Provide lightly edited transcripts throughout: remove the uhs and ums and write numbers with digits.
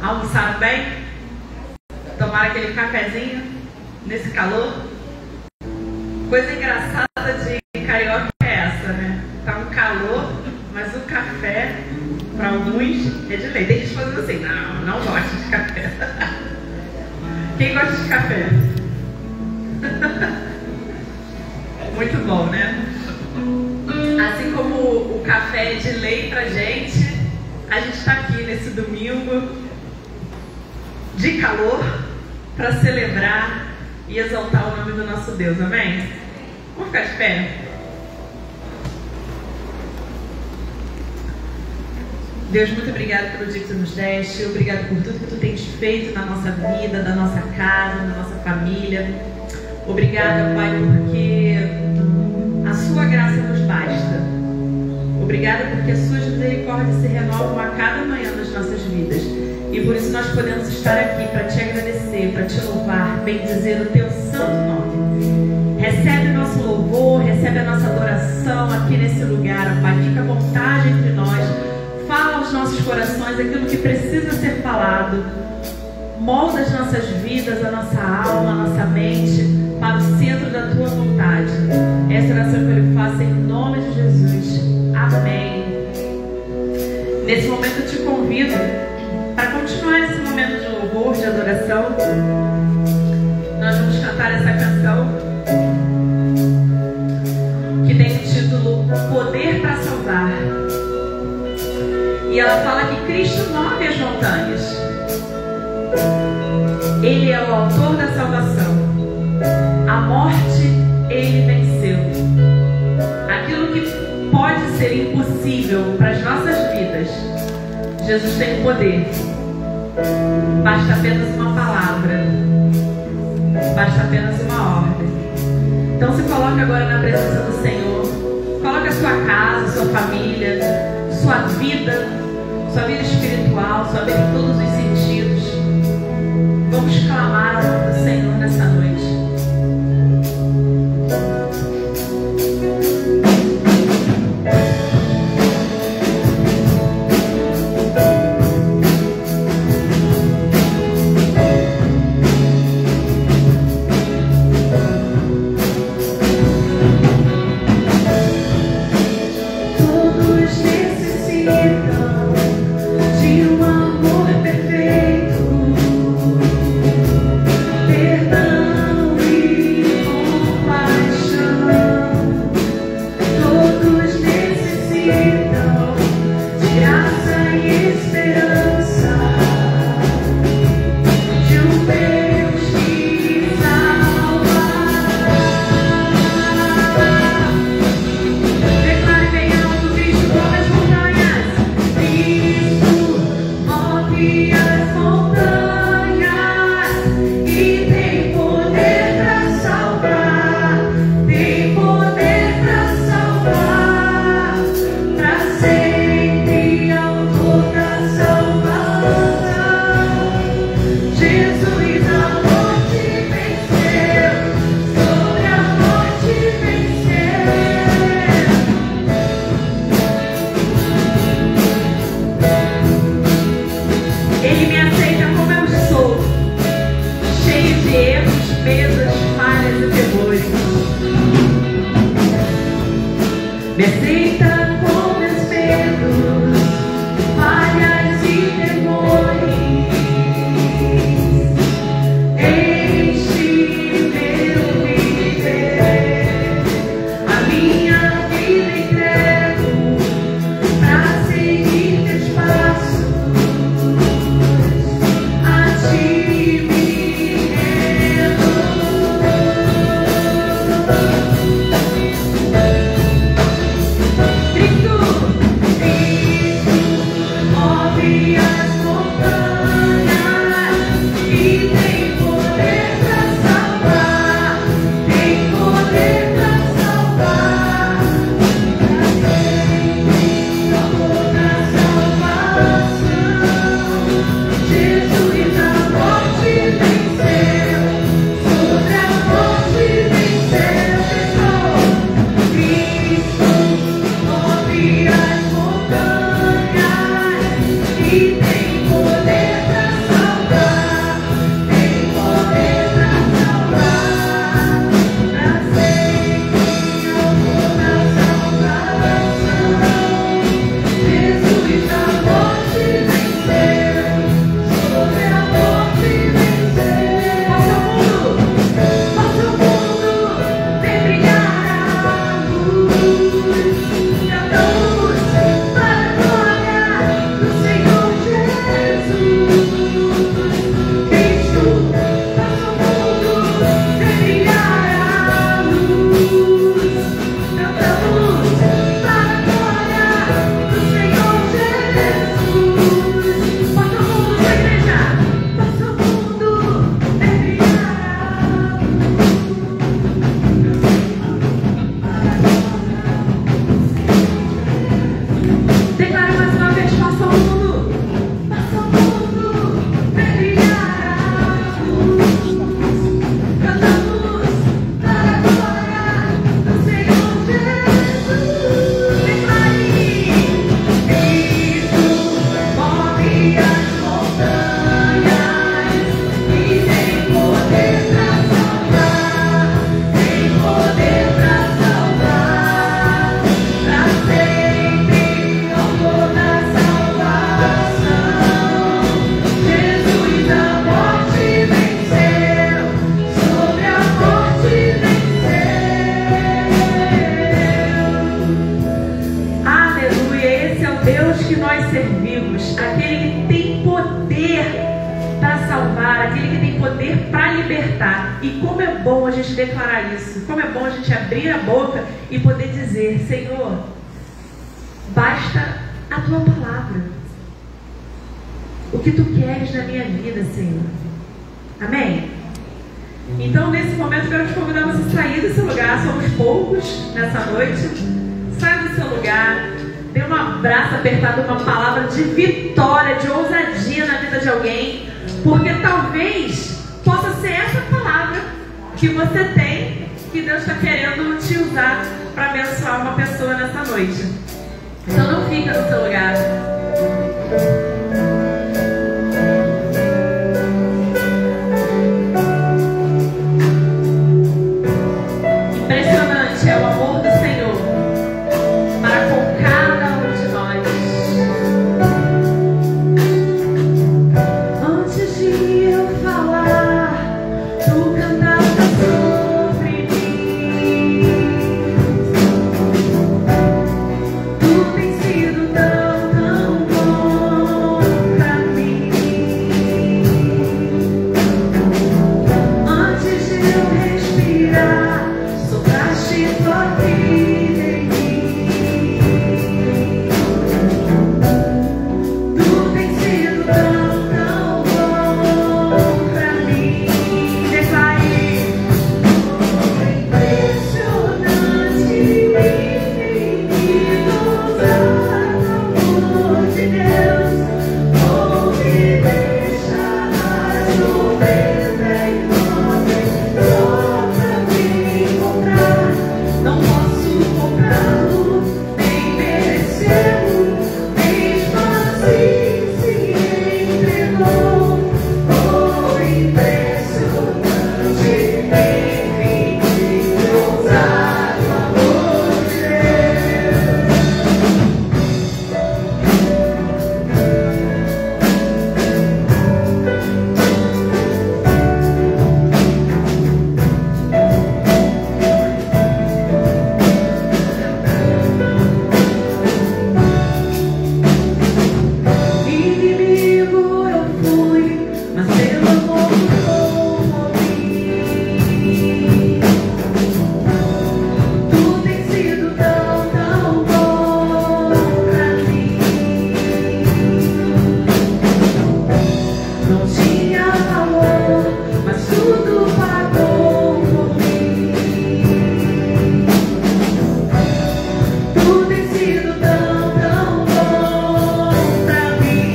Almoçaram bem? Tomaram aquele cafezinho nesse calor? Coisa engraçada de carioca é essa, né? Tá um calor, mas o café, para alguns, é de lei. Tem gente fazendo assim, não gosto de café. Quem gosta de café? Muito bom, né? Assim como o café é de lei pra gente está aqui nesse domingo de calor para celebrar e exaltar o nome do nosso Deus, amém? Vamos ficar de pé? Deus, muito obrigado pelo dia que tu nos deste, obrigado por tudo que tu tens feito na nossa vida, na nossa casa, na nossa família. Obrigada, Pai, porque a sua graça nos basta. Obrigada porque as suas misericórdias se renovam a cada manhã nas nossas vidas. E por isso nós podemos estar aqui para te agradecer, para te louvar, bendizer o teu santo nome. Recebe o nosso louvor, recebe a nossa adoração aqui nesse lugar, ó Pai. Fica à vontade entre nós. Fala aos nossos corações aquilo que precisa ser falado. Molda as nossas vidas, a nossa alma, a nossa mente para o centro da tua vontade. Essa oração que eu lhe faço em nome de Jesus. Amém. Nesse momento eu te convido para continuar esse momento de louvor, de adoração. Nós vamos cantar essa canção que tem o título Poder para Salvar. E ela fala que Cristo move as montanhas. Ele é o autor da salvação. A morte ele venceu. Aquilo que pode ser impossível para as nossas vidas, Jesus tem poder. Basta apenas uma palavra. Basta apenas uma ordem. Então se coloque agora na presença do Senhor. Coloque a sua casa, sua família, sua vida espiritual, sua vida em todos os sentidos. Vamos clamar ao nome do Senhor nessa noite. aquele que tem poder para libertar. E como é bom a gente declarar isso, como é bom a gente abrir a boca e poder dizer: Senhor, basta a tua palavra, o que tu queres na minha vida, Senhor. Amém? Então, nesse momento, eu quero te convidar a você sair do seu lugar. Somos poucos nessa noite. Saia do seu lugar, dê um abraço apertado, uma palavra de vitória, de ousadia na vida de alguém, porque talvez possa ser essa palavra que você tem, que Deus está querendo te usar para abençoar uma pessoa nessa noite. Então não fica no seu lugar. Impressionante é o amor do Senhor para com cada um de nós. Antes de eu falar, tu cantaste sobre mim. Tu tens sido tão, tão bom pra mim. Antes de eu respirar, sopraste tua vida em mim. Tu tens sido tão, tão bom pra mim. Declarei: impressionante, bem-vindos ao amor de Deus. Oh, me deixarás no deserto só pra me encontrar. Não posso comprá-lo, nem merecê-lo, mesmo assim se entregou. Oh, impressionante, bem-vindos ao amor de Deus. Inimigo eu fui, mas pelo amor comovi. Tu tens sido tão, tão bom pra mim. Não tinha valor, mas tudo pagou por mim. Tu tens sido tão, tão bom pra mim.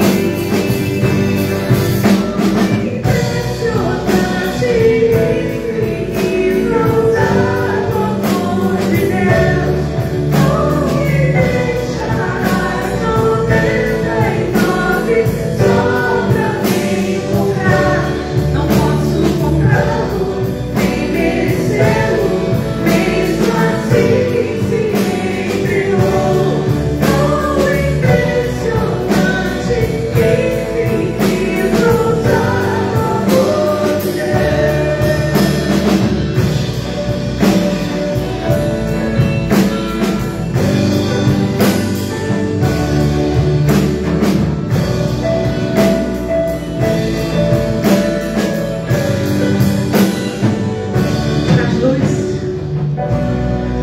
Impressionante, bem-vindos ao amor de Deus. Oh, me deixarás 99 só pra me encontrar. Não posso comprá-lo, nem merecê-lo, mesmo assim se entregou. Oh, impressionante, bem-vindos ao amor de Deus.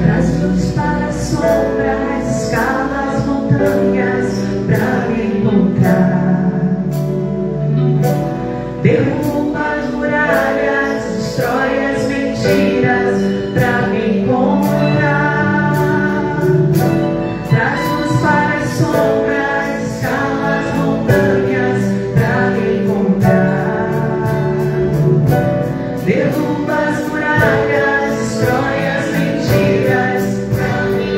Traz luz para as sombras, escala as montanhas pra me encontrar. Derruba as muralhas, destrói as mentiras pra me encontrar. Traz luz para as sombras, escala as montanhas pra me encontrar. Derruba as muralhas, destrói as mentiras.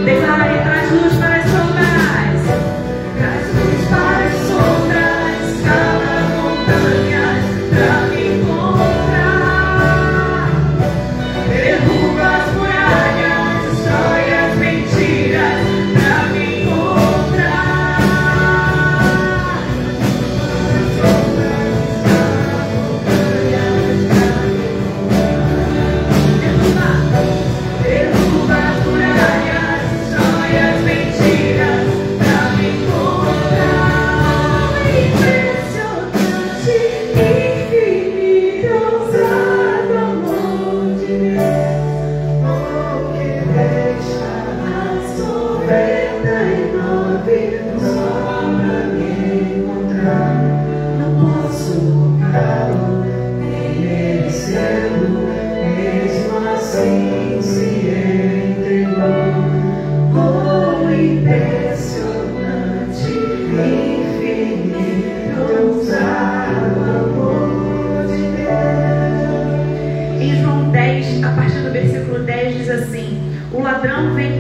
Declarei: traz luz para as sombras. Traz luz para as sombras, escala as montanhas pra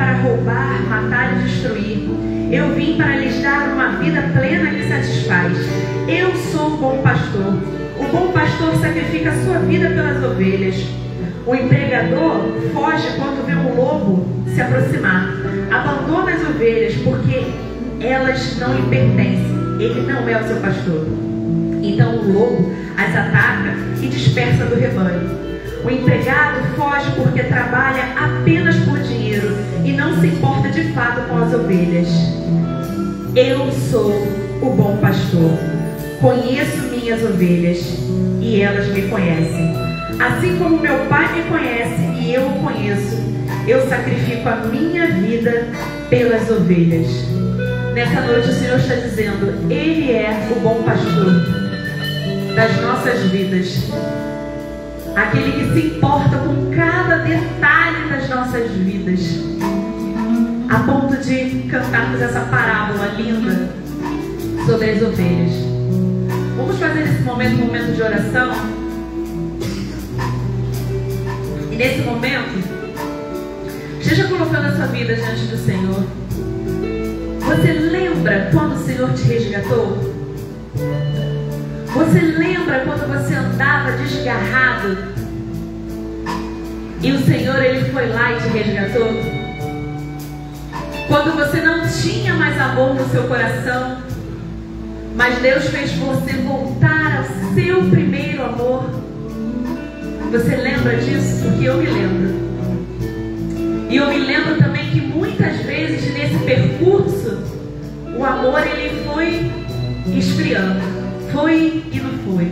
para roubar, matar e destruir. Eu vim para lhes dar uma vida plena que satisfaz. Eu sou o bom pastor. O bom pastor sacrifica a sua vida pelas ovelhas. O empregador foge quando vê um lobo se aproximar. Abandona as ovelhas porque elas não lhe pertencem. Ele não é o seu pastor. Então o lobo as ataca e dispersa do rebanho. O empregado foge porque trabalha apenas por dinheiro e não se importa de fato com as ovelhas. Eu sou o bom pastor. Conheço minhas ovelhas e elas me conhecem. Assim como meu Pai me conhece e eu o conheço, eu sacrifico a minha vida pelas ovelhas. Nessa noite o Senhor está dizendo: Ele é o bom pastor das nossas vidas. Aquele que se importa com cada detalhe das nossas vidas, a ponto de cantarmos essa parábola linda sobre as ovelhas. Vamos fazer nesse momento um momento de oração. E nesse momento, esteja colocando a sua vida diante do Senhor. Você lembra quando o Senhor te resgatou? Você lembra quando você andava desgarrado e o Senhor, Ele foi lá e te resgatou? Quando você não tinha mais amor no seu coração, mas Deus fez você voltar ao seu primeiro amor. Você lembra disso? Porque eu me lembro. E eu me lembro também que muitas vezes nesse percurso o amor ele foi esfriando. Foi e não foi.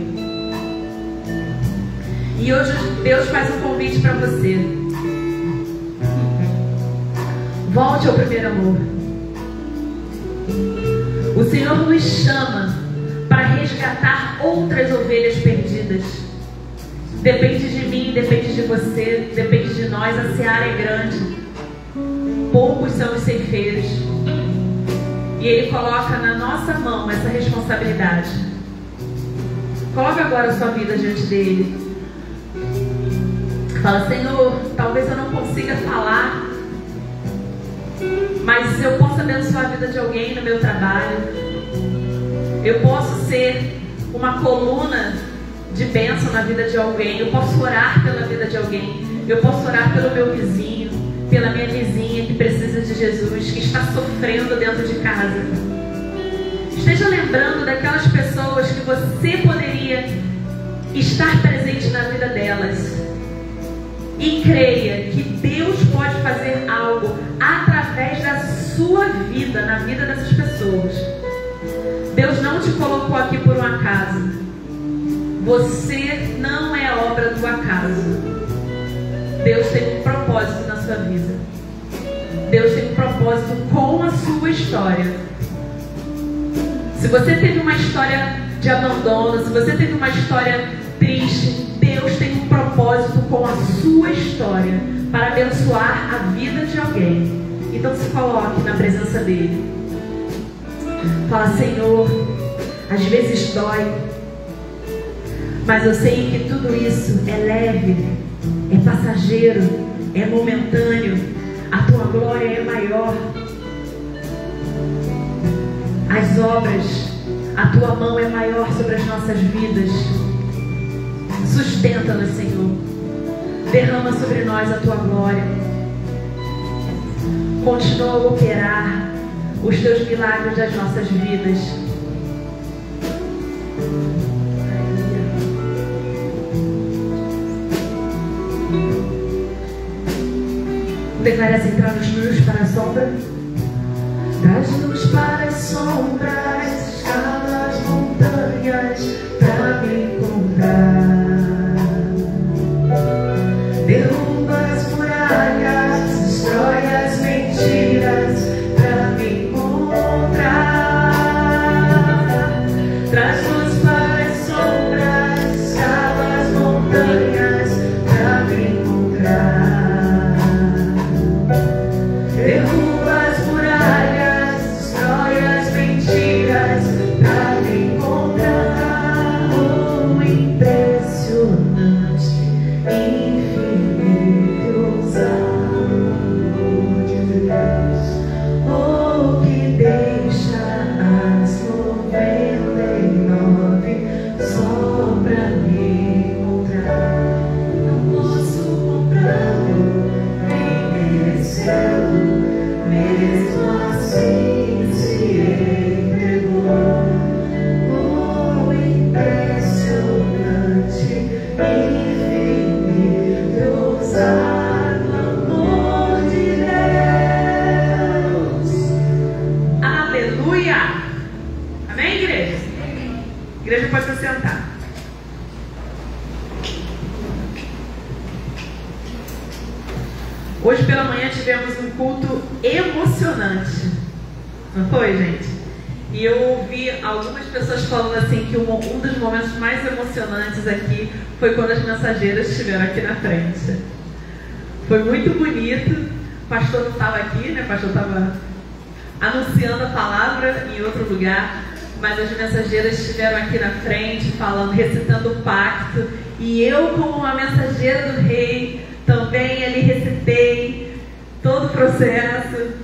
E hoje Deus faz um convite para você. Volte ao primeiro amor. O Senhor nos chama para resgatar outras ovelhas perdidas. Depende de mim, depende de você, depende de nós. A seara é grande. Poucos são os ceifeiros. E Ele coloca na nossa mão essa responsabilidade. Coloque agora a sua vida diante dele. Fala: Senhor, talvez eu não consiga falar, mas eu posso abençoar a vida de alguém no meu trabalho. Eu posso ser uma coluna de bênção na vida de alguém. Eu posso orar pela vida de alguém. Eu posso orar pelo meu vizinho, pela minha vizinha que precisa de Jesus, que está sofrendo dentro de casa. Esteja lembrando daquelas pessoas que você poderia estar presente na vida delas. E creia que Deus pode fazer algo através da sua vida, na vida dessas pessoas. Deus não te colocou aqui por um acaso. Você não é obra do acaso. Deus tem um propósito na sua vida. Deus tem um propósito com a sua história. Se você teve uma história de abandono, se você teve uma história triste, Deus tem um propósito com a sua história para abençoar a vida de alguém. Então se coloque na presença dele. Fala: Senhor, às vezes dói, mas eu sei que tudo isso é leve, é passageiro, é momentâneo. A tua glória é maior. As obras, a tua mão é maior sobre as nossas vidas. Sustenta-nos, Senhor. Derrama sobre nós a tua glória. Continua a operar os teus milagres das nossas vidas. Declara assim: traz luz para a sombra. Traz luz para as sombras, escala as montanhas para me encontrar. Derruba as muralhas, destrói as mentiras para me encontrar. Traz luz para as sombras, escala as montanhas para me encontrar. Derruba as muralhas, destrói as mentiras pra me encontrar. sentar. Hoje pela manhã tivemos um culto emocionante, não foi, gente? E eu ouvi algumas pessoas falando assim que um dos momentos mais emocionantes aqui foi quando as mensageiras estiveram aqui na frente. Foi muito bonito. O pastor não estava aqui, né? O pastor estava anunciando a palavra em outro lugar, mas as mensageiras estiveram aqui na frente falando, recitando o pacto, e eu, como uma mensageira do rei, também ali recitei todo o processo.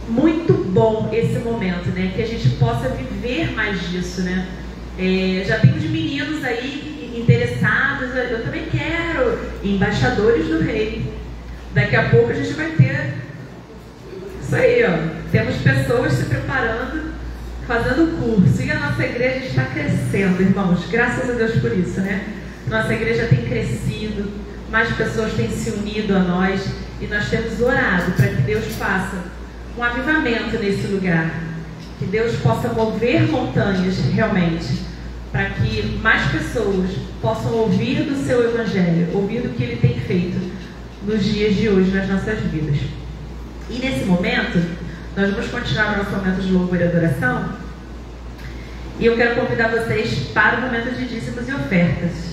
Muito bom esse momento, né? Que a gente possa viver mais disso, né? Já tem uns meninos aí interessados, eu também quero, embaixadores do rei. Daqui a pouco a gente vai ter isso aí, ó. Temos pessoas se preparando, fazendo curso. E a nossa igreja está crescendo, irmãos. Graças a Deus por isso, né? Nossa igreja tem crescido, mais pessoas têm se unido a nós, e nós temos orado para que Deus faça um avivamento nesse lugar, que Deus possa mover montanhas realmente, para que mais pessoas possam ouvir do seu evangelho, ouvir do que ele tem feito nos dias de hoje nas nossas vidas. E nesse momento nós vamos continuar o nosso momento de louvor e adoração, e eu quero convidar vocês para o momento de dízimos e ofertas.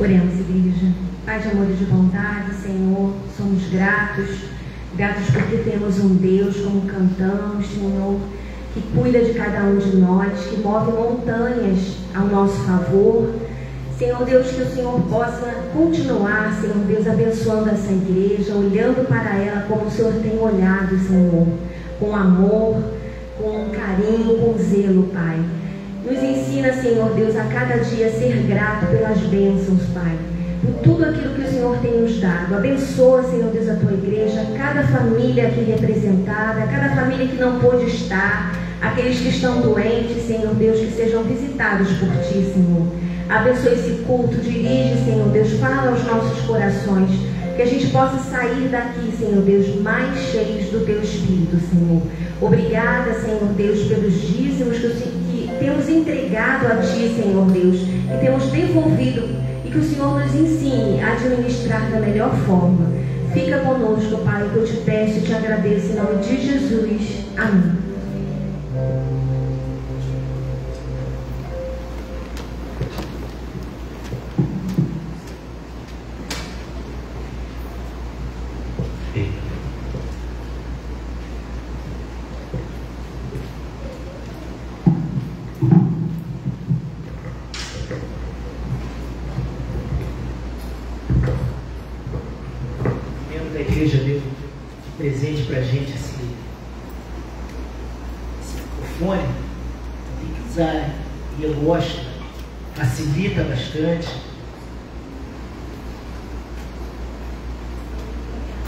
Oremos, igreja. Pai de amor e de bondade, Senhor, somos gratos porque temos um Deus, como cantamos, Senhor, que cuida de cada um de nós, que move montanhas ao nosso favor. Senhor Deus, que o Senhor possa continuar, Senhor Deus, abençoando essa igreja, olhando para ela como o Senhor tem olhado, Senhor, com amor, com carinho, com zelo, Pai. Nos ensina, Senhor Deus, a cada dia ser grato pelas bênçãos, Pai. por tudo aquilo que o Senhor tem nos dado. Abençoa, Senhor Deus, a tua igreja, cada família aqui representada, cada família que não pôde estar, aqueles que estão doentes, Senhor Deus, que sejam visitados por ti, Senhor. Abençoa esse culto, dirige, Senhor Deus, fala aos nossos corações, que a gente possa sair daqui, Senhor Deus, mais cheios do teu Espírito, Senhor. Obrigada, Senhor Deus, pelos dízimos que temos entregado a ti, Senhor Deus, que temos devolvido, e que o Senhor nos ensine a administrar da melhor forma. Fica conosco, Pai, que eu te peço e te agradeço em nome de Jesus. Amém. Presente pra gente esse microfone, tem que usar, e eu gosto, facilita bastante.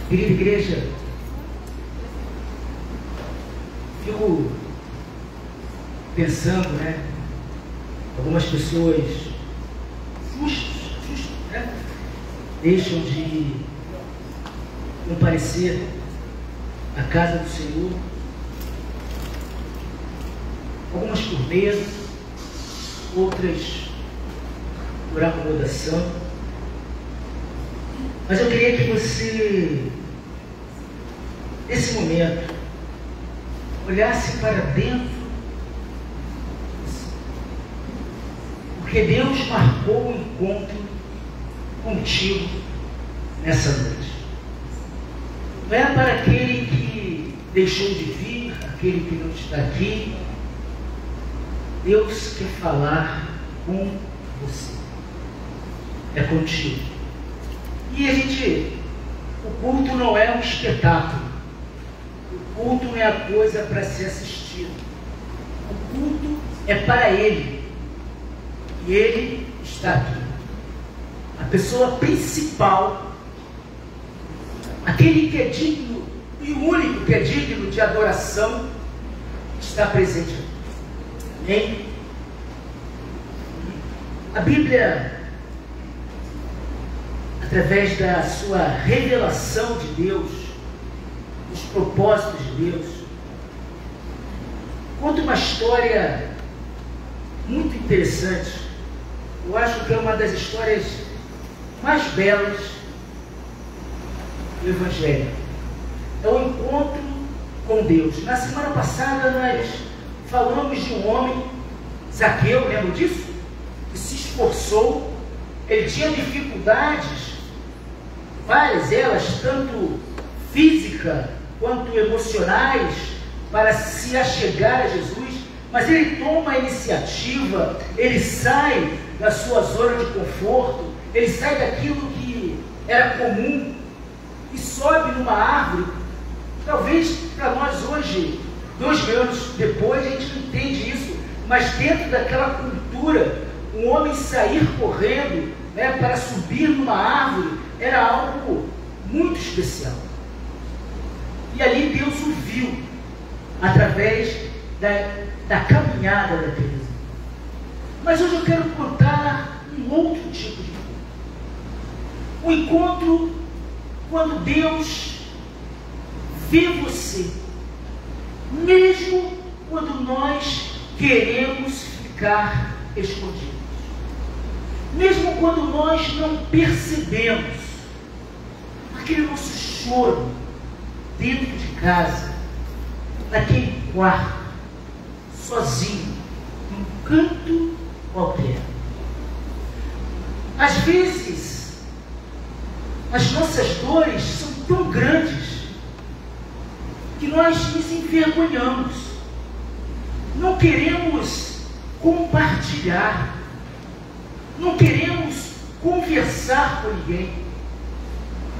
Querida igreja, fico pensando, né? Algumas pessoas justas, né? Deixam de comparecer a casa do Senhor, algumas por medo, outras por acomodação, mas eu queria que você, nesse momento, olhasse para dentro, porque Deus marcou um encontro contigo nessa noite. Não é para aquele que deixou de vir, aquele que não está aqui. Deus quer falar com você. É contigo. E o culto não é um espetáculo. O culto não é a coisa para ser assistido. O culto é para Ele. E Ele está aqui. A pessoa principal, aquele que é digno e o único que é digno de adoração, está presente. Amém? A Bíblia, através da sua revelação de Deus, dos propósitos de Deus, conta uma história muito interessante. Eu acho que é uma das histórias mais belas do Evangelho. É o encontro com Deus. Na semana passada nós falamos de um homem, Zaqueu, lembra disso? Que se esforçou, ele tinha dificuldades, várias elas, tanto física quanto emocionais, para se achegar a Jesus, mas ele toma a iniciativa, ele sai da sua zona de conforto, ele sai daquilo que era comum e sobe numa árvore. Talvez para nós hoje, 2000 anos depois, a gente não entende isso, mas dentro daquela cultura, um homem sair correndo, né, para subir numa árvore era algo muito especial. E ali Deus o viu através da caminhada daquele homem. Mas hoje eu quero contar um outro tipo de encontro. Um encontro quando Deus vê você, mesmo quando nós queremos ficar escondidos, mesmo quando nós não percebemos aquele nosso choro dentro de casa, naquele quarto, sozinho, num canto qualquer. Às vezes, as nossas dores são tão grandes que nós nos envergonhamos, não queremos compartilhar, não queremos conversar com ninguém.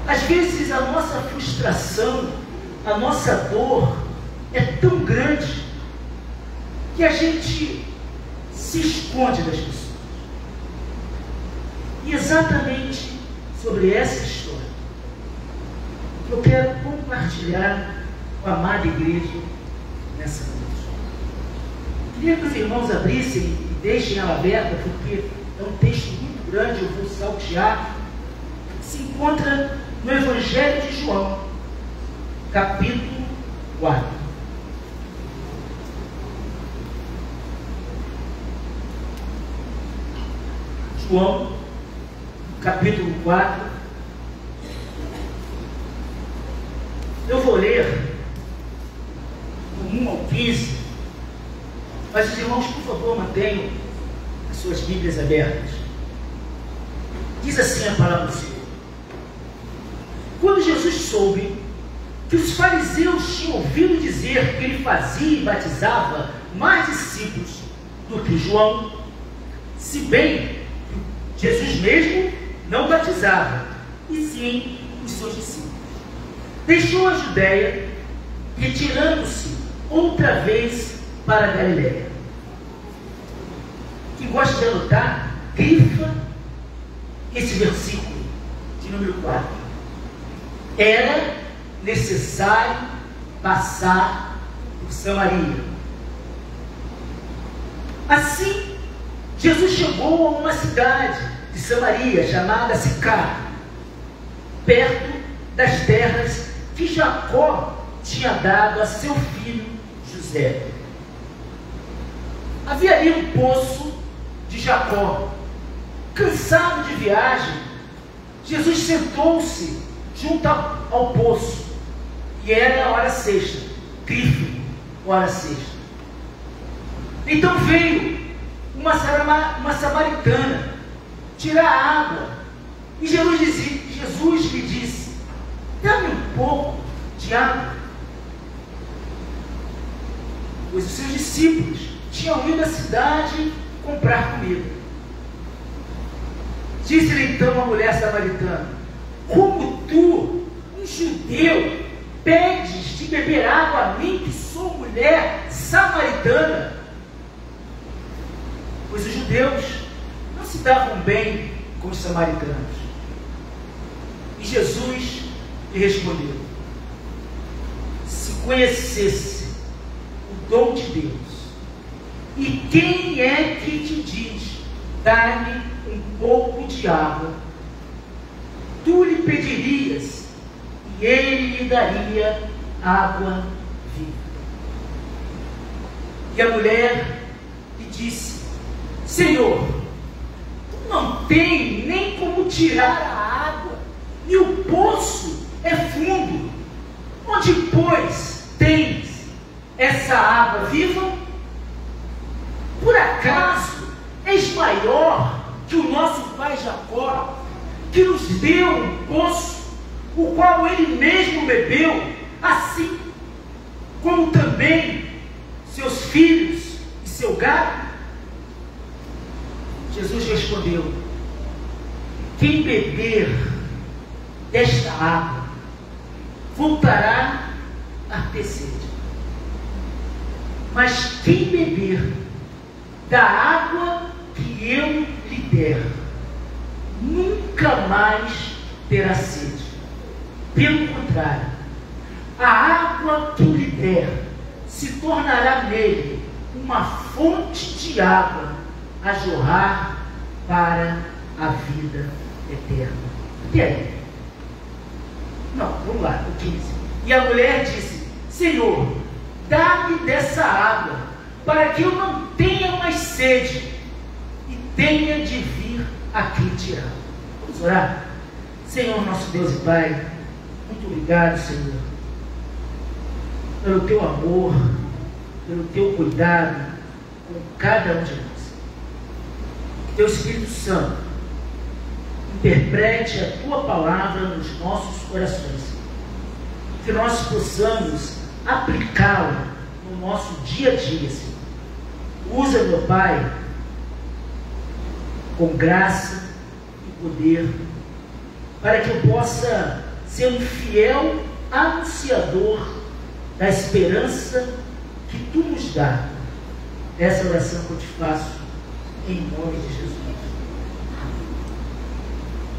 Às vezes a nossa frustração, a nossa dor é tão grande que a gente se esconde das pessoas. E exatamente sobre essa história que eu quero compartilhar com a amada igreja nessa noite. Queria que os irmãos abrissem e deixem ela aberta, porque é um texto muito grande, eu vou saltear. Se encontra no Evangelho de João, capítulo 4. João, capítulo 4. Eu vou ler do 1 ao 15, mas os irmãos, por favor, mantenham as suas Bíblias abertas. Diz assim a palavra do Senhor: quando Jesus soube que os fariseus tinham ouvido dizer que ele fazia e batizava mais discípulos do que João, se bem que Jesus mesmo não batizava, e sim os seus discípulos, deixou a Judéia, retirando-se outra vez para a Galiléia. Quem gosta de anotar, grifa esse versículo de número 4. Era necessário passar por Samaria. Assim, Jesus chegou a uma cidade de Samaria chamada Sicar, perto das terras que Jacó tinha dado a seu filho José. Havia ali um poço de Jacó. Cansado de viagem, Jesus sentou-se junto ao poço, e era a hora sexta, grife, hora sexta. Então veio uma samaritana tirar água, e Jesus lhe disse: dá-me um pouco de água. Pois os seus discípulos tinham ido à cidade comprar comida. Disse-lhe então a mulher samaritana: como tu, um judeu, pedes de beber água a mim, que sou mulher samaritana? Pois os judeus não se davam bem com os samaritanos. E Jesus lhe respondeu: se conhecesse o dom de Deus, e quem é que te diz, dá-me um pouco de água, tu lhe pedirias, e ele lhe daria água viva. E a mulher lhe disse: Senhor, tu não tem nem como tirar a água, e o poço é fundo. Onde, pois, tens essa água viva? Por acaso és maior que o nosso pai Jacó, que nos deu um poço, o qual ele mesmo bebeu, assim como também seus filhos e seu gado? Jesus respondeu: quem beber desta água voltará a ter sede, mas quem beber da água que eu lhe der, nunca mais terá sede. Pelo contrário, a água que eu lhe der se tornará nele uma fonte de água a jorrar para a vida eterna. E aí? Não, vamos lá, o 15. E a mulher disse: Senhor, dá-me dessa água, para que eu não tenha mais sede e tenha de vir aqui tirar. Vamos orar? Senhor, nosso Deus e Pai, muito obrigado, Senhor, pelo teu amor, pelo teu cuidado com cada um de nós. Que teu Espírito Santo interprete a tua palavra nos nossos corações, que nós possamos aplicá-la no nosso dia a dia, Senhor. Usa, meu Pai, com graça e poder, para que eu possa ser um fiel anunciador da esperança que tu nos dá. Essa oração que eu te faço em nome de Jesus.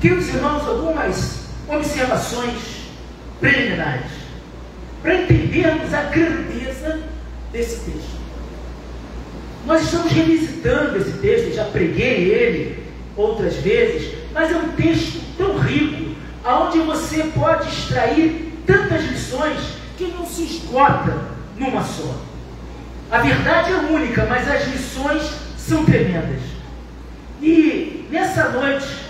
Queridos irmãos, algumas observações preliminares para entendermos a grandeza desse texto. Nós estamos revisitando esse texto, já preguei ele outras vezes, mas é um texto tão rico, onde você pode extrair tantas lições que não se esgota numa só. A verdade é única, mas as lições são tremendas. E nessa noite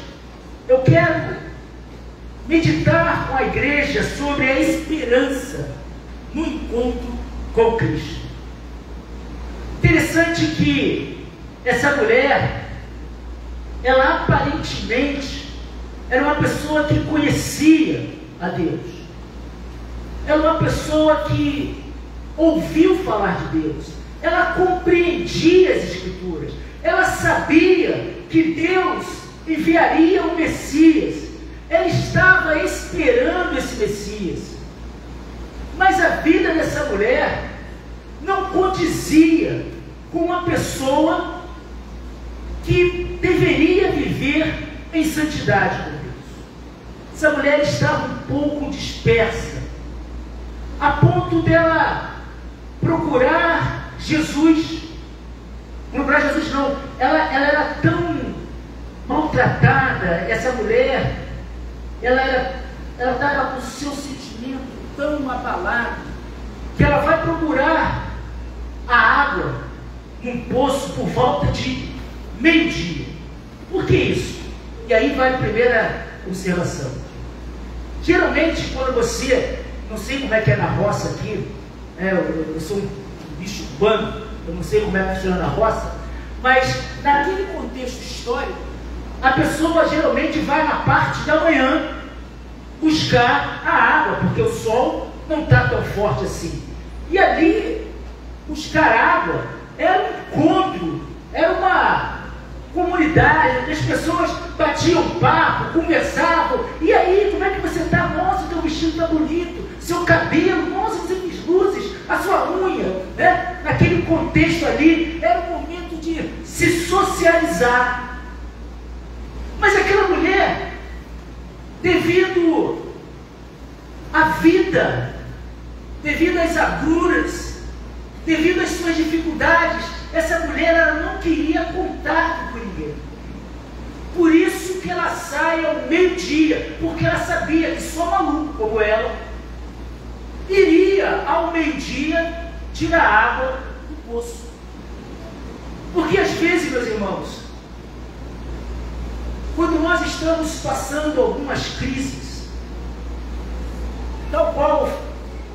eu quero meditar com a igreja sobre a esperança no encontro com Cristo. Interessante que essa mulher, ela aparentemente era uma pessoa que conhecia a Deus. Era uma pessoa que ouviu falar de Deus. Ela compreendia as Escrituras. Ela sabia que Deus enviaria o Messias. Ela estava esperando esse Messias. Mas a vida dessa mulher não condizia com uma pessoa que deveria viver em santidade com Deus. Essa mulher estava um pouco dispersa, a ponto dela procurar Jesus. Ela era tão maltratada, essa mulher, ela estava com o seu sentimento tão abalado, que ela vai procurar a água num poço por volta de meio-dia. Por que isso? E aí vai a primeira observação. Geralmente, quando você, não sei como é que é na roça aqui, eu sou um bicho urbano, eu não sei como é que funciona na roça, mas naquele contexto histórico, a pessoa geralmente vai na parte da manhã buscar a água, porque o sol não está tão forte assim. E ali, buscar água era um encontro, era uma comunidade, onde as pessoas batiam papo, conversavam. E aí, como é que você está? Nossa, teu vestido está bonito, seu cabelo, nossa, você fez luzes, a sua unha, né? Naquele contexto ali, era um momento de se socializar. Mas aquela mulher, devido à vida, devido às agruras, devido às suas dificuldades, essa mulher ela não queria contato com ninguém. Por isso que ela sai ao meio-dia, porque ela sabia que só maluco como ela iria ao meio-dia tirar água do poço. Porque às vezes, meus irmãos, quando nós estamos passando algumas crises, tal qual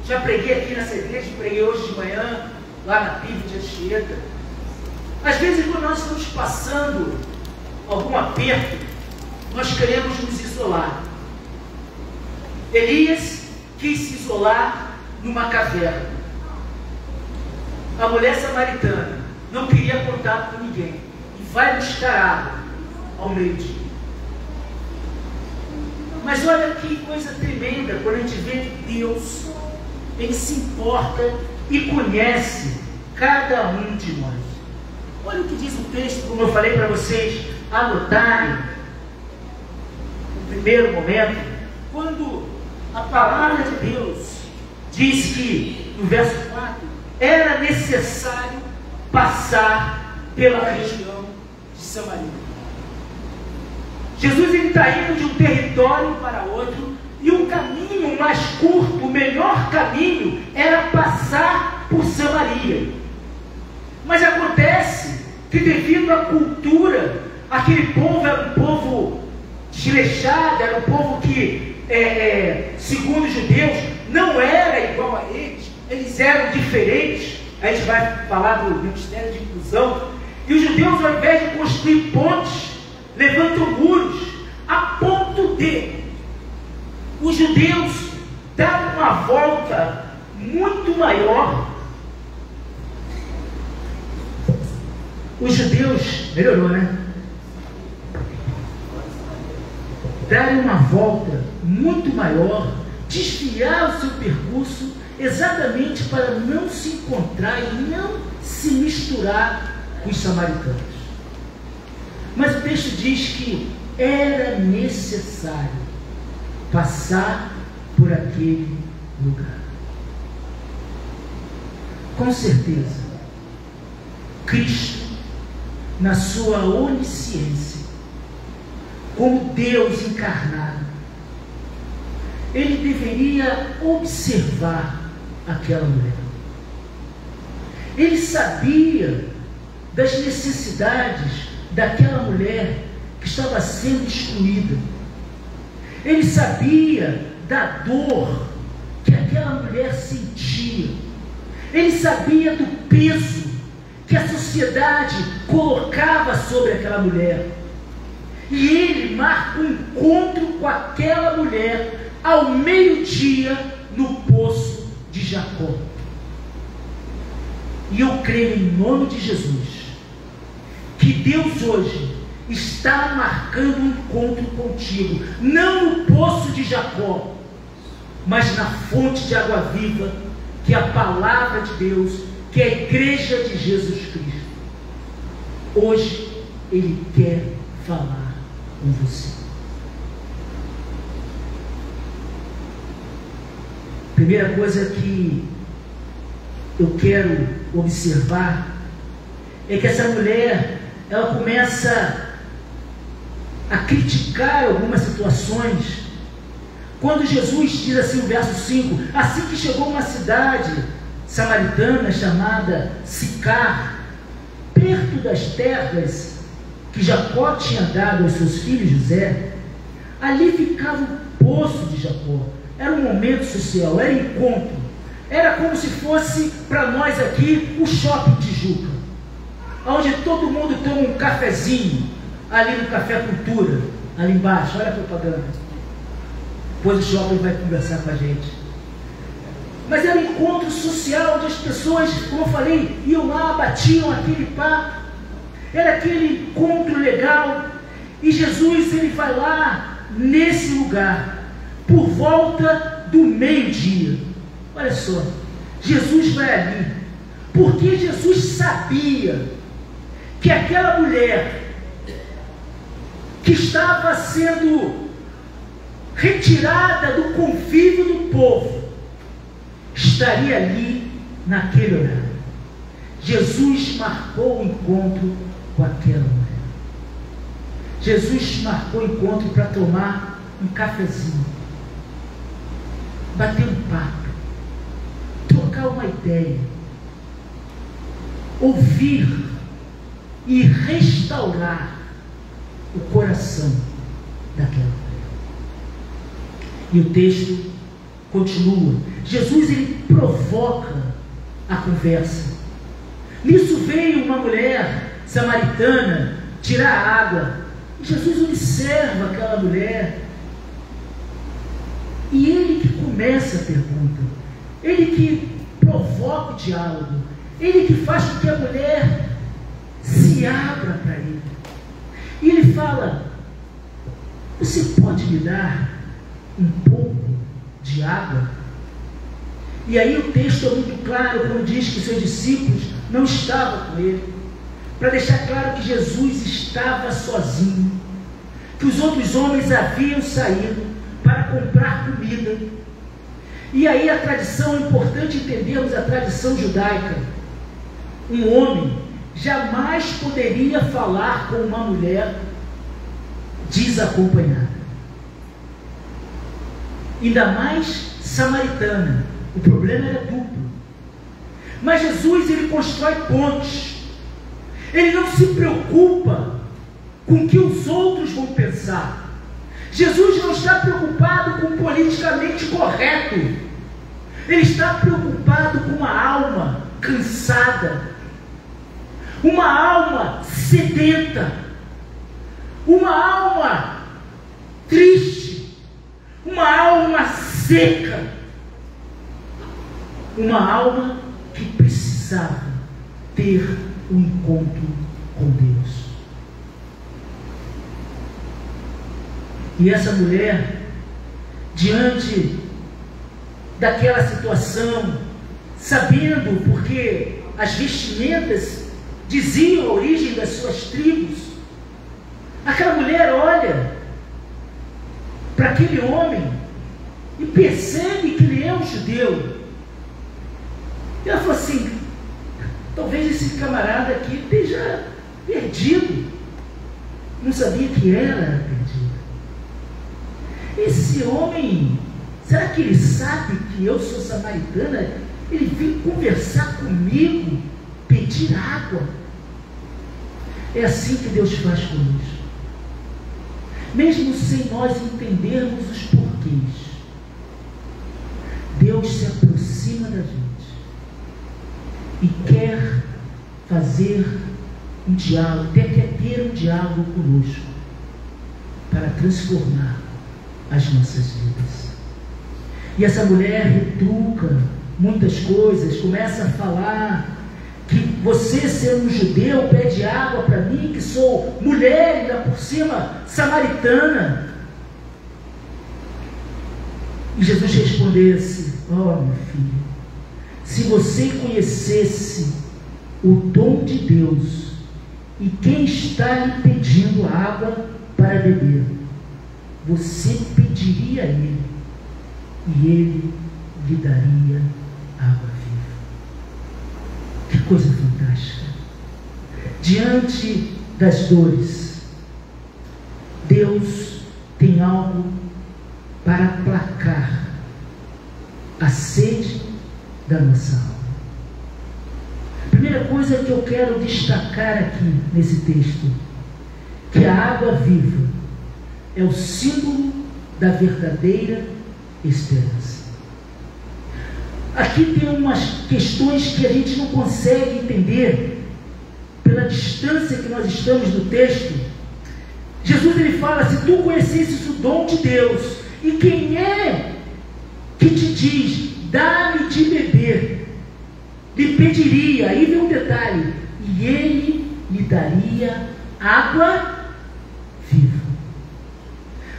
já preguei aqui nessa igreja, preguei hoje de manhã, lá na PIB de Anchieta, às vezes quando nós estamos passando algum aperto, nós queremos nos isolar. Elias quis se isolar numa caverna. A mulher samaritana não queria contato com ninguém e vai buscar água ao meio-dia. Mas olha que coisa tremenda quando a gente vê Deus, Ele se importa e conhece cada um de nós. Olha o que diz o texto, como eu falei para vocês anotarem no primeiro momento, quando a palavra de Deus diz que, no verso 4, era necessário passar pela região de Samaria. Jesus está indo de um território para outro, e o caminho mais curto, o melhor caminho, era passar por Samaria. Mas acontece que, devido à cultura, aquele povo era um povo desleixado, era um povo que, segundo os judeus, não era igual a eles eram diferentes. A gente vai falar do Ministério de Inclusão. E os judeus, ao invés de construir pontes, levantam muros, a ponto de os judeus darem uma volta muito maior. Os judeus, melhorou, né? Darem uma volta muito maior, desviar o seu percurso, exatamente para não se encontrar e não se misturar com os samaritanos. Mas o texto diz que era necessário passar por aquele lugar. Com certeza, Cristo, na sua onisciência, como Deus encarnado, ele deveria observar aquela mulher. Ele sabia das necessidades daquela mulher que estava sendo excluída. Ele sabia da dor que aquela mulher sentia. Ele sabia do peso que a sociedade colocava sobre aquela mulher. E ele marca um encontro com aquela mulher ao meio-dia no poço de Jacó. E eu creio em nome de Jesus que Deus hoje está marcando um encontro contigo, não no poço de Jacó, mas na fonte de água viva, que é a palavra de Deus, que é a igreja de Jesus Cristo. Hoje ele quer falar com você. Primeira coisa que eu quero observar é que essa mulher, ela começa a criticar algumas situações. Quando Jesus diz assim no verso 5, assim que chegou uma cidade samaritana chamada Sicar, perto das terras que Jacó tinha dado aos seus filhos José, ali ficava o poço de Jacó. Era um momento social, era encontro. Era como se fosse para nós aqui o Shopping Tijuca, onde todo mundo toma um cafezinho, ali no Café Cultura, ali embaixo. Olha a propaganda. Depois o shopping vai conversar com a gente. Mas era um encontro social, onde as pessoas, como eu falei, iam lá, batiam aquele papo. Era aquele encontro legal. E Jesus, ele vai lá, nesse lugar, por volta do meio-dia. Olha só, Jesus vai ali, porque Jesus sabia que aquela mulher que estava sendo retirada do convívio do povo estaria ali naquele horário. Jesus marcou o encontro com aquela mulher. Jesus marcou o encontro para tomar um cafezinho, bater um papo, trocar uma ideia, ouvir e restaurar o coração daquela mulher. E o texto continua. Jesus, ele provoca a conversa. Nisso veio uma mulher samaritana tirar água. E Jesus observa aquela mulher. E ele que começa a pergunta. Ele que provoca o diálogo. Ele que faz com que a mulher se abra para ele. E ele fala: você pode me dar um pouco de água? E aí o texto é muito claro, quando diz que seus discípulos não estavam com ele, para deixar claro que Jesus estava sozinho, que os outros homens haviam saído para comprar comida. E aí a tradição, é importante entendermos a tradição judaica. Um homem jamais poderia falar com uma mulher desacompanhada, ainda mais samaritana. O problema era duplo. Mas Jesus, ele constrói pontes. Ele não se preocupa com o que os outros vão pensar. Jesus não está preocupado com o politicamente correto. Ele está preocupado com uma alma cansada, uma alma sedenta, uma alma triste, uma alma seca, uma alma que precisava ter um encontro com Deus. E essa mulher, diante daquela situação, sabendo, porque as vestimentas diziam a origem das suas tribos, Aquela mulher olha para aquele homem e percebe que ele é um judeu. E ela falou assim: talvez esse camarada aqui esteja perdido. Não sabia que era perdido. Esse homem, será que ele sabe que eu sou samaritana? Ele vem conversar comigo, pedir água. É assim que Deus faz conosco. Mesmo sem nós entendermos os porquês, Deus se aproxima da gente e quer fazer um diálogo, quer ter um diálogo conosco para transformar as nossas vidas. E essa mulher retruca muitas coisas, começa a falar que você, sendo um judeu, pede água para mim, que sou mulher, ainda por cima samaritana. E Jesus respondeu assim: ó, meu filho, se você conhecesse o dom de Deus e quem está lhe pedindo água para beber, você pediria a ele e ele lhe daria água viva. Que coisa fantástica! Diante das dores, Deus tem algo para aplacar a sede da nossa alma. A primeira coisa que eu quero destacar aqui nesse texto, que a água viva é o símbolo da verdadeira esperança. Aqui tem umas questões que a gente não consegue entender pela distância que nós estamos do texto. Jesus, ele fala: se tu conhecesses o dom de Deus, e quem é que te diz, dá-me de beber, lhe pediria, aí vem um detalhe, e ele lhe daria água viva.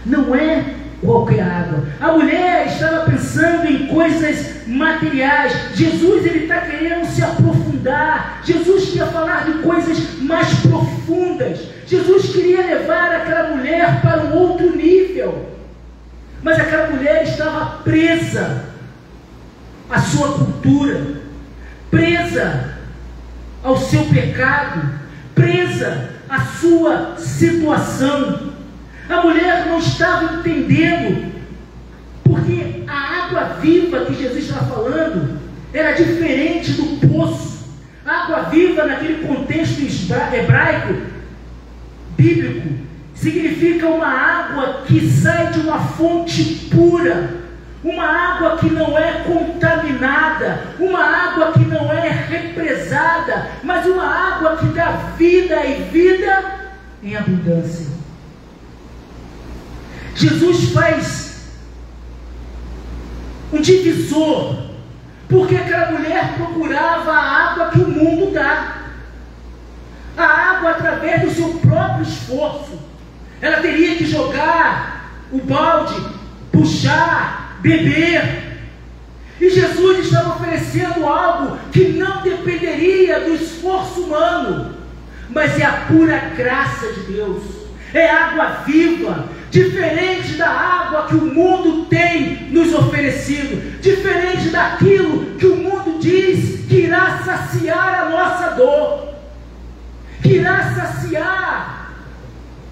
Não é qualquer água. A mulher estava pensando em coisas materiais. Jesus, ele está querendo se aprofundar. Jesus quer falar de coisas mais profundas. Jesus queria levar aquela mulher para um outro nível. Mas aquela mulher estava presa à sua cultura, presa ao seu pecado, presa à sua situação. A mulher não estava entendendo, porque a água viva que Jesus estava falando era diferente do poço. A água viva, naquele contexto hebraico, bíblico, significa uma água que sai de uma fonte pura, uma água que não é contaminada, uma água que não é represada, mas uma água que dá vida e vida em abundância. Jesus faz um divisor, porque aquela mulher procurava a água que o mundo dá, a água através do seu próprio esforço. Ela teria que jogar o balde, puxar, beber. E Jesus estava oferecendo algo que não dependeria do esforço humano, mas é a pura graça de Deus. É água viva, diferente da água que o mundo tem nos oferecido, diferente daquilo que o mundo diz que irá saciar a nossa dor, que irá saciar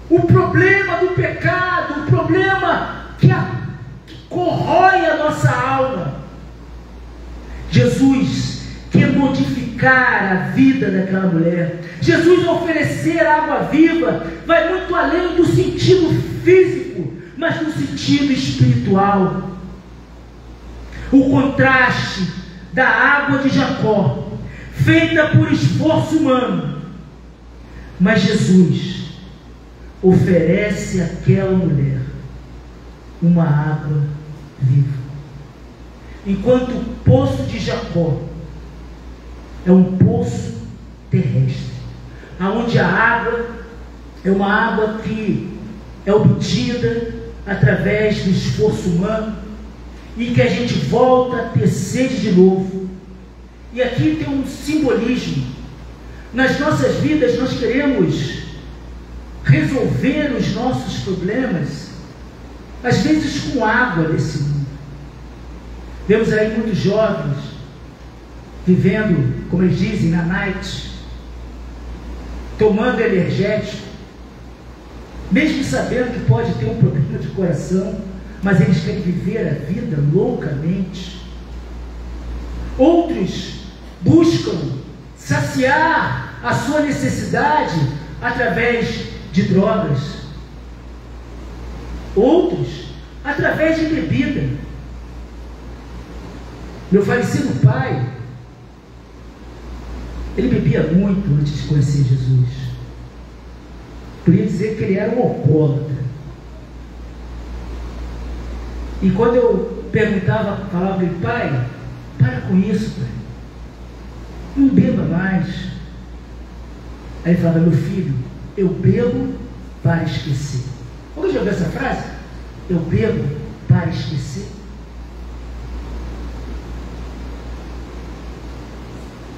o problema do pecado, o problema que corrói a nossa alma. Jesus quer modificar a vida daquela mulher. Jesus, oferecer água viva, vai muito além do sentido físico, mas no sentido espiritual. O contraste da água de Jacó, feita por esforço humano, mas Jesus oferece àquela mulher uma água viva. Enquanto o poço de Jacó é um poço terrestre, onde a água é uma água que é obtida através do esforço humano e que a gente volta a ter sede de novo. E aqui tem um simbolismo. Nas nossas vidas nós queremos resolver os nossos problemas, às vezes com água desse mundo. Vemos aí muitos jovens vivendo, como eles dizem, na night, tomando energético, mesmo sabendo que pode ter um problema de coração, mas eles querem viver a vida loucamente. Outros buscam saciar a sua necessidade através de drogas. Outros através de bebida. Meu falecido pai, ele bebia muito antes de conhecer Jesus. Podia dizer que ele era um alcoólatra. E quando eu perguntava, falava para ele: pai, para com isso, pai, não beba mais. Aí ele falava: meu filho, eu bebo para esquecer. Alguém já ouviu essa frase? Eu bebo para esquecer.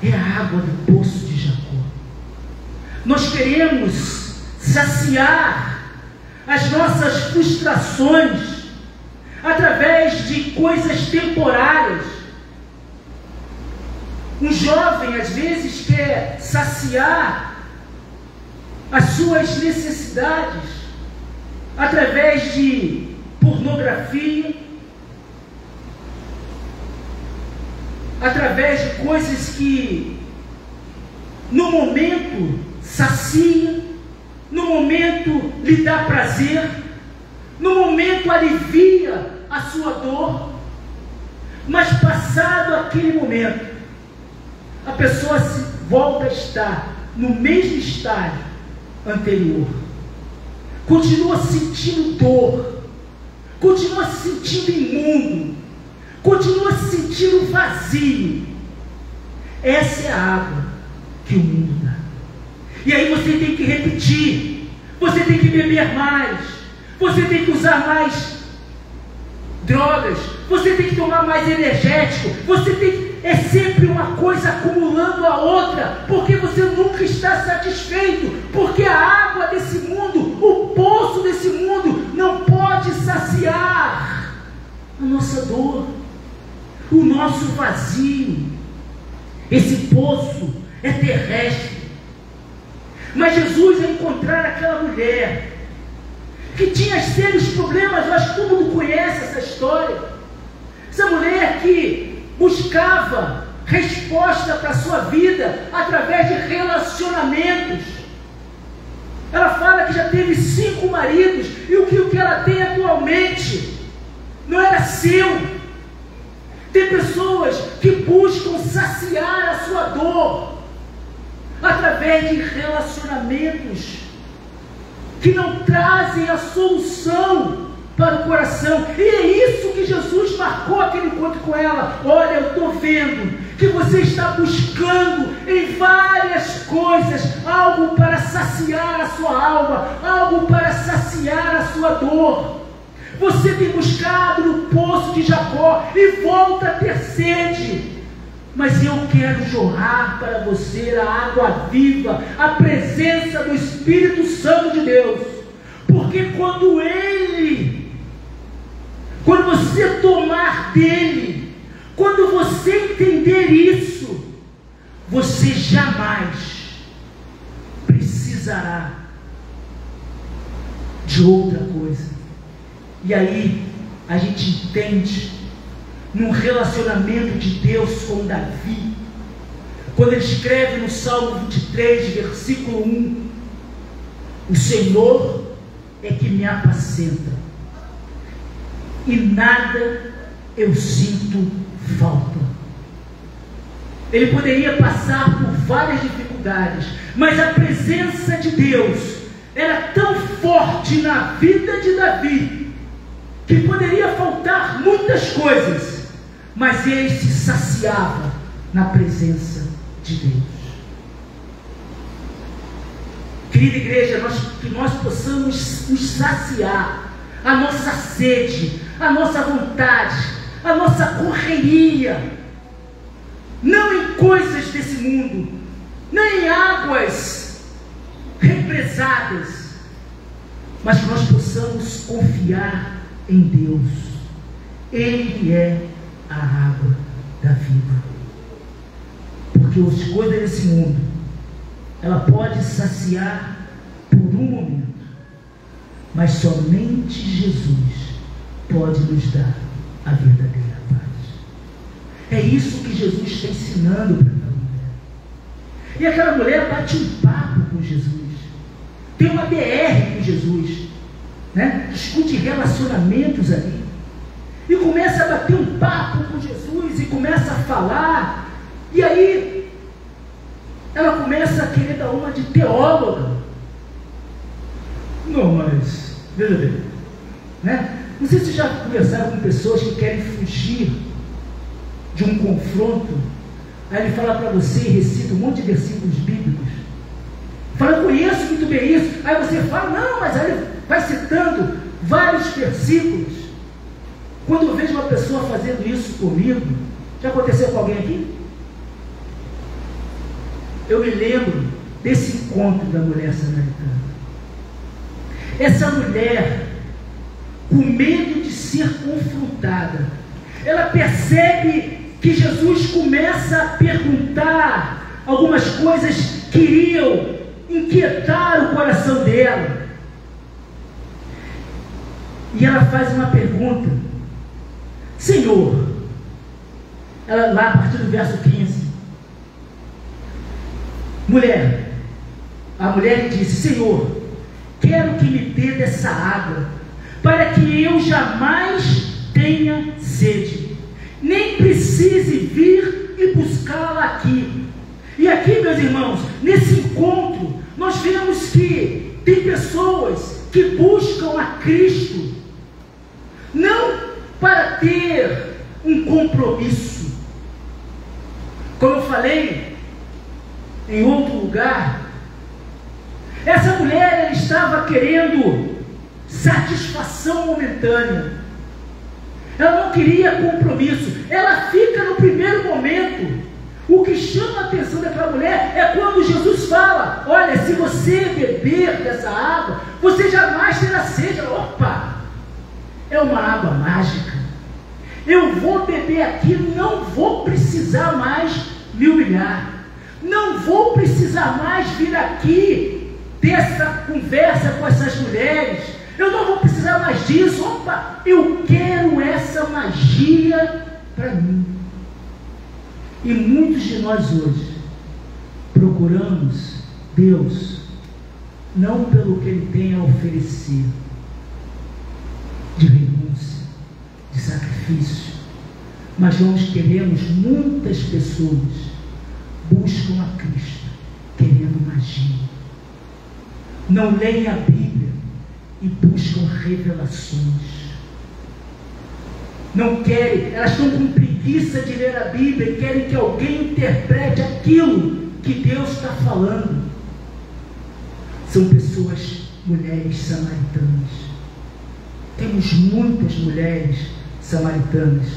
É a água do poço de Jacó. Nós queremos saciar as nossas frustrações através de coisas temporárias. Um jovem às vezes quer saciar as suas necessidades através de pornografia, através de coisas que no momento sacia, no momento lhe dá prazer, no momento alivia a sua dor, mas passado aquele momento, a pessoa se volta a estar no mesmo estágio anterior, continua sentindo dor, continua se sentindo imundo, continua se sentindo vazio. Essa é a água que o mundo dá. E aí você tem que repetir, você tem que beber mais, você tem que usar mais drogas, você tem que tomar mais energético, você tem que... É sempre uma coisa acumulando a outra, porque você nunca está satisfeito, porque a água desse mundo, o poço desse mundo, não pode saciar a nossa dor, o nosso vazio. Esse poço é terrestre. Mas Jesus, ao encontrar aquela mulher que tinha sérios problemas, eu acho que todo mundo conhece essa história, essa mulher que buscava resposta para a sua vida através de relacionamentos. Ela fala que já teve 5 maridos e o que ela tem atualmente não era seu. Tem pessoas que buscam saciar a sua dor através de relacionamentos que não trazem a solução para o coração. E é isso que Jesus marcou aquele encontro com ela. Olha, eu estou vendo que você está buscando em várias coisas algo para saciar a sua alma, algo para saciar a sua dor. Você tem buscado no poço de Jacó e volta a ter sede. Mas eu quero jorrar para você a água viva, a presença do Espírito Santo de Deus. Porque quando você tomar dele, quando você entender isso, você jamais precisará de outra coisa. E aí a gente entende num relacionamento de Deus com Davi, quando ele escreve no Salmo 23, versículo 1: o Senhor é que me apacenta, e nada eu sinto falta. Ele poderia passar por várias dificuldades, mas a presença de Deus era tão forte na vida de Davi, que poderia faltar muitas coisas, mas ele se saciava na presença de Deus. Querida igreja, que nós possamos nos saciar, a nossa sede, a nossa vontade, a nossa correria, não em coisas desse mundo, nem em águas represadas, mas que nós possamos confiar em Deus. Ele é a água da vida. Porque as coisas desse mundo, ela pode saciar por um momento, mas somente Jesus pode nos dar a verdadeira paz. É isso que Jesus está ensinando para aquela mulher. E aquela mulher bate um papo com Jesus, tem uma DR com Jesus, né? Discute relacionamentos ali, e começa a bater um papo com Jesus, e começa a falar, e aí ela começa a querer dar uma de teóloga. Não, mas veja bem, né? Não sei se vocês já conversaram com pessoas que querem fugir de um confronto, aí ele fala para você e recita um monte de versículos bíblicos, fala, eu conheço muito bem isso, aí você fala, não, mas aí ele vai citando vários versículos. Quando eu vejo uma pessoa fazendo isso comigo, já aconteceu com alguém aqui? Eu me lembro desse encontro da mulher samaritana. Essa mulher, com medo de ser confrontada, ela percebe que Jesus começa a perguntar algumas coisas que iriam inquietar o coração dela. E ela faz uma pergunta: Senhor, ela, lá a partir do verso 15, a mulher lhe disse, Senhor, quero que me dê dessa água, para que eu jamais tenha sede, nem precise vir e buscá-la aqui. E aqui, meus irmãos, nesse encontro, nós vemos que tem pessoas que buscam a Cristo, não para ter um compromisso. Como eu falei em outro lugar, essa mulher, ela estava querendo satisfação momentânea, ela não queria compromisso. Ela fica no primeiro momento. O que chama a atenção daquela mulher é quando Jesus fala, olha, se você beber dessa água, você jamais terá sede. Opa, é uma água mágica, eu vou beber aqui, não vou precisar mais me humilhar, não vou precisar mais vir aqui ter essa conversa com essas mulheres, eu não vou precisar mais disso. Opa, eu quero essa magia para mim. E muitos de nós hoje procuramos Deus não pelo que Ele tem a oferecer de renúncia, de sacrifício, mas nós queremos, muitas pessoas buscam a Cristo querendo magia, não leem a Bíblia e buscam revelações, não querem, elas estão com preguiça de ler a Bíblia e querem que alguém interprete aquilo que Deus está falando. São pessoas, mulheres samaritanas. Temos muitas mulheres samaritanas,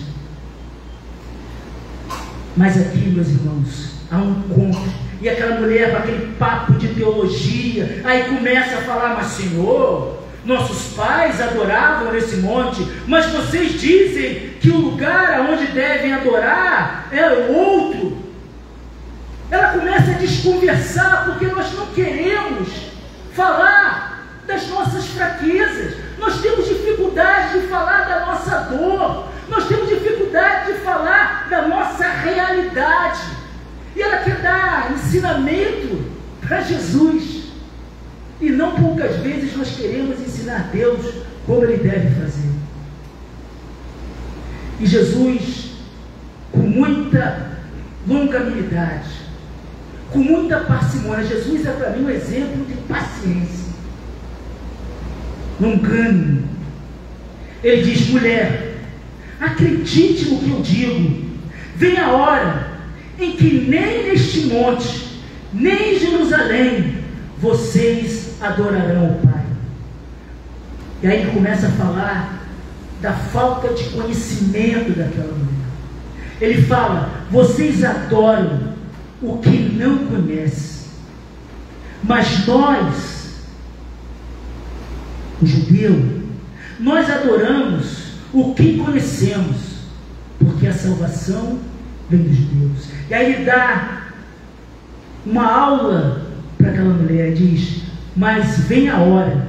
mas aqui, meus irmãos, há um encontro, e aquela mulher com aquele papo de teologia, aí começa a falar, mas Senhor, nossos pais adoravam nesse monte, mas vocês dizem que o lugar onde devem adorar é o outro. Ela começa a desconversar, porque nós não queremos falar das nossas fraquezas, nós temos dificuldade de falar da nossa dor, nós temos dificuldade de falar da nossa realidade, e ela quer dar ensinamento para Jesus. E não poucas vezes nós queremos ensinar Deus como Ele deve fazer. E Jesus, com muita longanimidade, com muita parcimônia, Jesus é para mim um exemplo de paciência, longânimo. Ele diz, mulher, acredite no que eu digo, vem a hora em que nem neste monte, nem em Jerusalém, vocês adorarão o Pai. E aí ele começa a falar da falta de conhecimento daquela mulher. Ele fala, vocês adoram o que não conhecem, mas nós o judeu, nós adoramos o que conhecemos, porque a salvação vem dos judeus. E aí ele dá uma aula para aquela mulher, diz: mas vem a hora,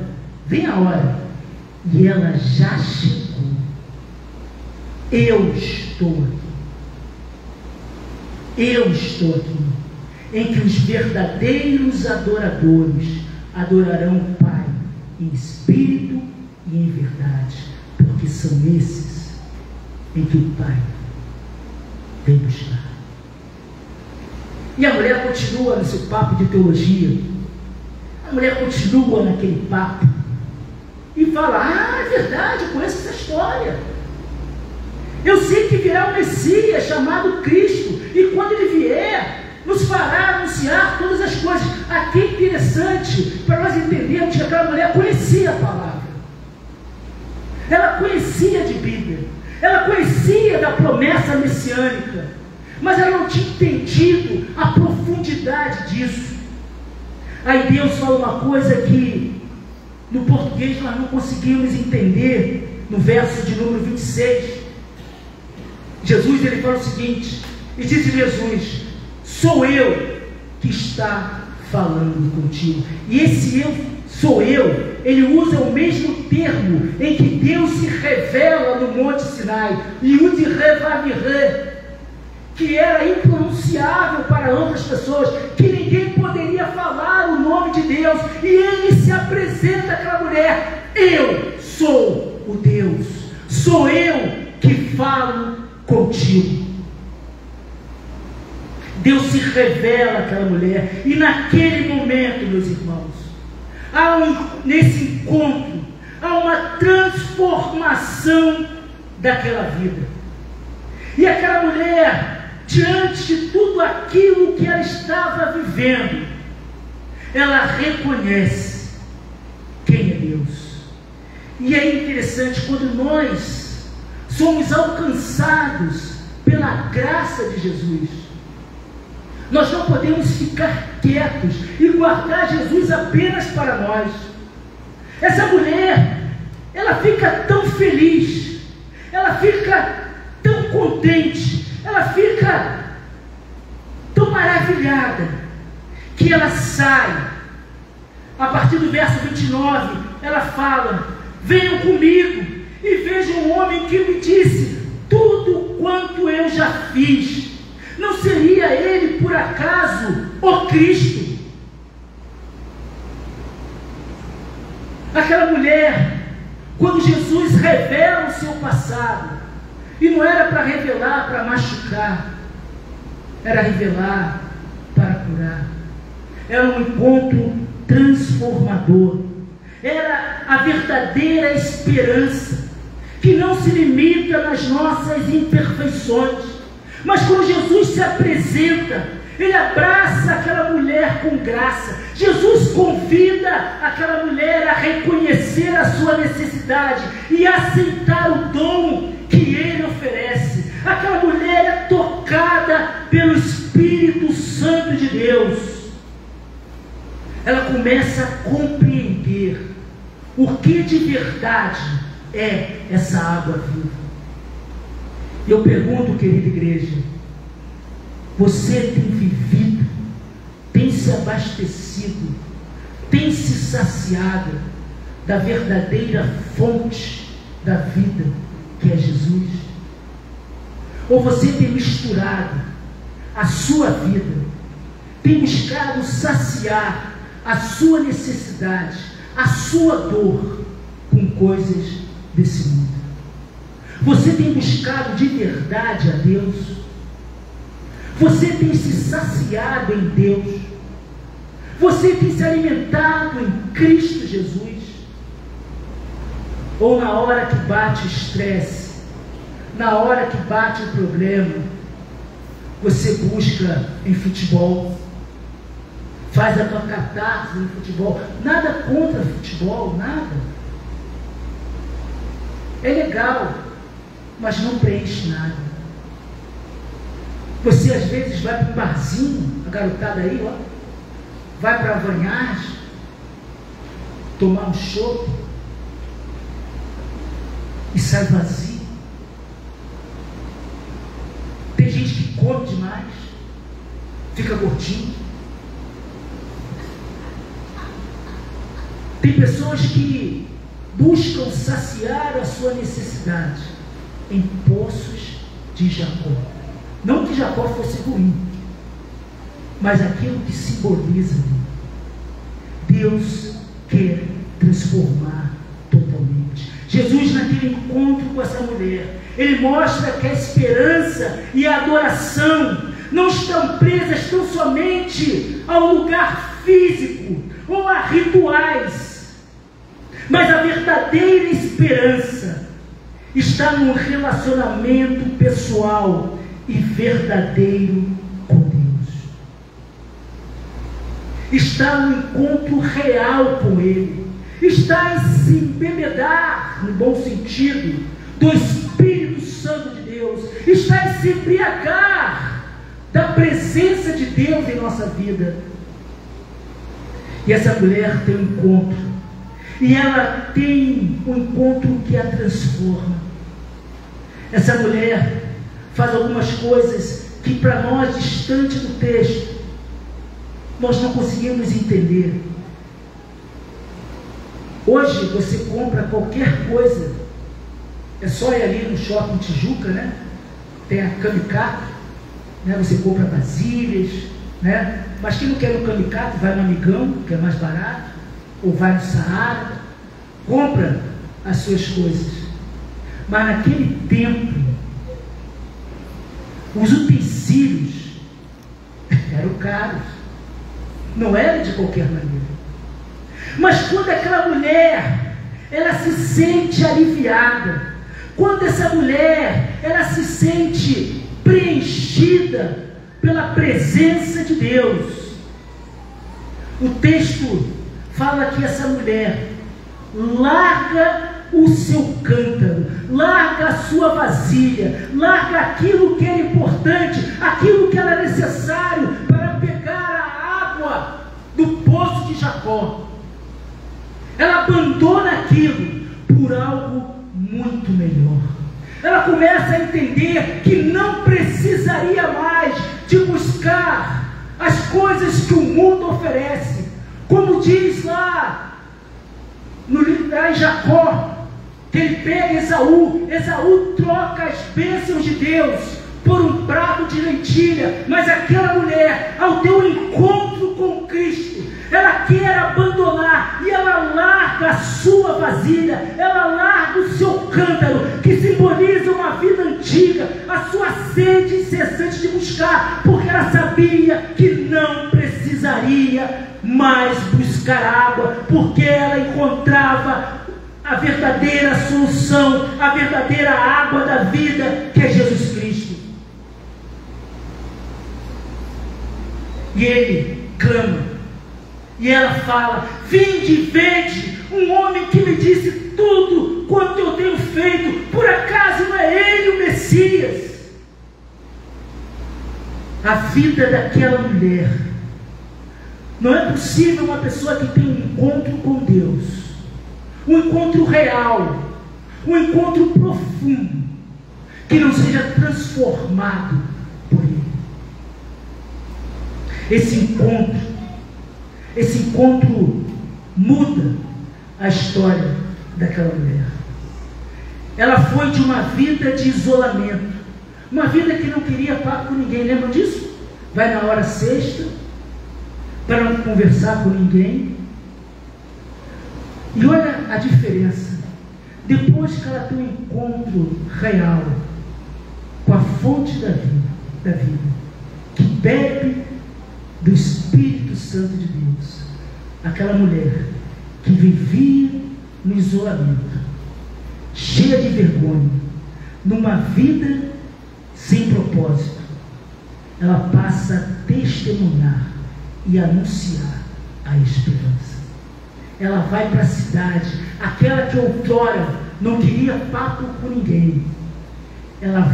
e ela já chegou. Eu estou aqui, em que os verdadeiros adoradores adorarão o Pai em espírito e em verdade, porque são esses em que o Pai vem buscar. E a mulher continua no seu papo de teologia, a mulher continua naquele papo e fala: é verdade, eu conheço essa história, eu sei que virá um Messias chamado Cristo, e quando ele vier, nos fará anunciar todas as coisas. Aqui é interessante para nós entendermos que aquela mulher conhecia a palavra, ela conhecia de Bíblia, ela conhecia da promessa messiânica, mas ela não tinha entendido a profundidade disso. Aí Deus fala uma coisa que no português nós não conseguimos entender. No verso de número 26, Jesus, ele fala o seguinte, e disse Jesus: sou eu que está falando contigo. E esse eu, sou eu, ele usa o mesmo termo em que Deus se revela no Monte Sinai, Yud Revavirê, que era impronunciável para outras pessoas, que ninguém poderia falar o nome de Deus, e ele se apresenta àquela mulher: eu sou o Deus, sou eu que falo contigo. Deus se revela àquela mulher, e naquele momento, meus irmãos, nesse encontro, há uma transformação daquela vida. E aquela mulher, diante de tudo aquilo que ela estava vivendo, ela reconhece quem é Deus. E é interessante, quando nós somos alcançados pela graça de Jesus, nós não podemos ficar quietos e guardar Jesus apenas para nós. Essa mulher, ela fica tão feliz, ela fica tão contente, ela fica tão maravilhada, que ela sai. A partir do verso 29, ela fala: venham comigo e vejam um homem que me disse tudo quanto eu já fiz. Não seria ele, por acaso, o Cristo? Aquela mulher, quando Jesus revela o seu passado, e não era para revelar para machucar, era revelar para curar. Era um encontro transformador, era a verdadeira esperança, que não se limita nas nossas imperfeições, mas quando Jesus se apresenta, ele abraça aquela mulher com graça. Jesus convida aquela mulher a reconhecer a sua necessidade e aceitar o dom que ele oferece. Aquela mulher é tocada pelo Espírito Santo de Deus. Ela começa a compreender o que de verdade é essa água viva. E eu pergunto, querida igreja, você tem vivido, tem se abastecido, tem se saciado da verdadeira fonte da vida, que é Jesus? Ou você tem misturado a sua vida, tem buscado saciar a sua necessidade, a sua dor com coisas desse mundo? Você tem buscado de verdade a Deus? Você tem se saciado em Deus? Você tem se alimentado em Cristo Jesus? Ou na hora que bate o estresse, na hora que bate o problema, você busca em futebol, faz a tua catarse em futebol? Nada contra futebol, nada. É legal, mas não preenche nada. Você às vezes vai para um barzinho, a garotada aí, ó, vai para a Vanhagem, tomar um chopp, e sai vazio. Tem gente que come demais, fica gordinho. Tem pessoas que buscam saciar a sua necessidade em poços de Jacó. Não que Jacó fosse ruim, mas aquilo que simboliza Deus quer transformar totalmente. Jesus, naquele encontro com essa mulher, ele mostra que a esperança e a adoração não estão presas tão somente ao lugar físico ou a rituais, mas a verdadeira esperança está no relacionamento pessoal e verdadeiro com Deus. Está no encontro real com Ele. Está em se embebedar, no bom sentido, do Espírito Santo de Deus. Está em se embriagar da presença de Deus em nossa vida. E essa mulher tem um encontro. E ela tem um encontro que a transforma. Essa mulher faz algumas coisas que para nós, distante do texto, nós não conseguimos entender. Hoje você compra qualquer coisa, é só ir ali no shopping Tijuca, né? Tem a Kamikaze, né? Você compra vasilhas, né? Mas quem não quer no Kamikaze, vai no Amigão, que é mais barato, ou vai no Saara, compra as suas coisas. Mas naquele tempo, os utensílios eram caros, não era de qualquer maneira. Mas quando aquela mulher, ela se sente aliviada, quando essa mulher, ela se sente preenchida pela presença de Deus, o texto fala que essa mulher larga o seu cântaro, larga a sua vasilha, larga aquilo que era importante, aquilo que era necessário para pegar a água do poço de Jacó. Ela abandona aquilo por algo muito melhor. Ela começa a entender que não precisaria mais de buscar as coisas que o mundo oferece. Como diz lá em Jacó, que ele pega Esaú troca as bênçãos de Deus por um prato de lentilha. Mas aquela mulher, ao ter um encontro com Cristo, ela quer abandonar e ela larga a sua vasilha, ela larga o seu cântaro, que simboliza uma vida antiga, a sua sede incessante de buscar, porque ela sabia que não precisaria mais buscar água, porque ela encontrava a verdadeira solução, a verdadeira água da vida, que é Jesus Cristo. E ele clama, e ela fala: vinde e vede um homem que me disse tudo quanto eu tenho feito, por acaso não é ele o Messias? A vida daquela mulher, não é possível uma pessoa que tem um encontro com Deus, um encontro real, um encontro profundo, que não seja transformado por Ele. Esse encontro muda a história daquela mulher. Ela foi de uma vida de isolamento, uma vida que não queria papo com ninguém. Lembram disso? Vai na hora sexta para não conversar com ninguém. E olha a diferença. Depois que ela tem um encontro real com a fonte da vida, que bebe do Espírito Santo de Deus, aquela mulher que vivia no isolamento, cheia de vergonha, numa vida sem propósito, ela passa a testemunhar e anunciar a esperança. Ela vai para a cidade, aquela que outrora não queria papo com ninguém. Ela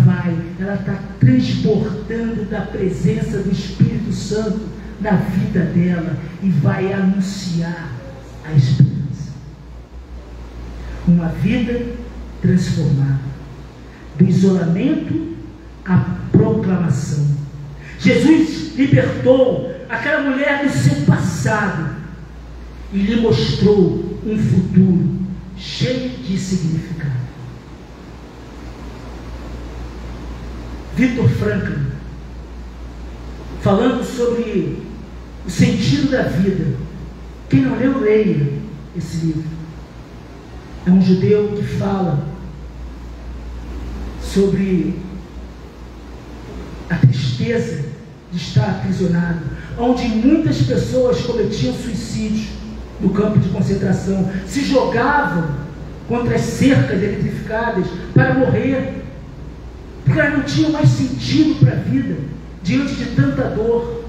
está transbordando da presença do Espírito Santo na vida dela e vai anunciar a esperança. Uma vida transformado. Do isolamento à proclamação. Jesus libertou aquela mulher do seu passado e lhe mostrou um futuro cheio de significado. Viktor Frankl, falando sobre o sentido da vida. Quem não leu, leia esse livro. É um judeu que fala sobre a tristeza de estar aprisionado, onde muitas pessoas cometiam suicídio no campo de concentração, se jogavam contra as cercas eletrificadas para morrer, porque elas não tinham mais sentido para a vida diante de tanta dor.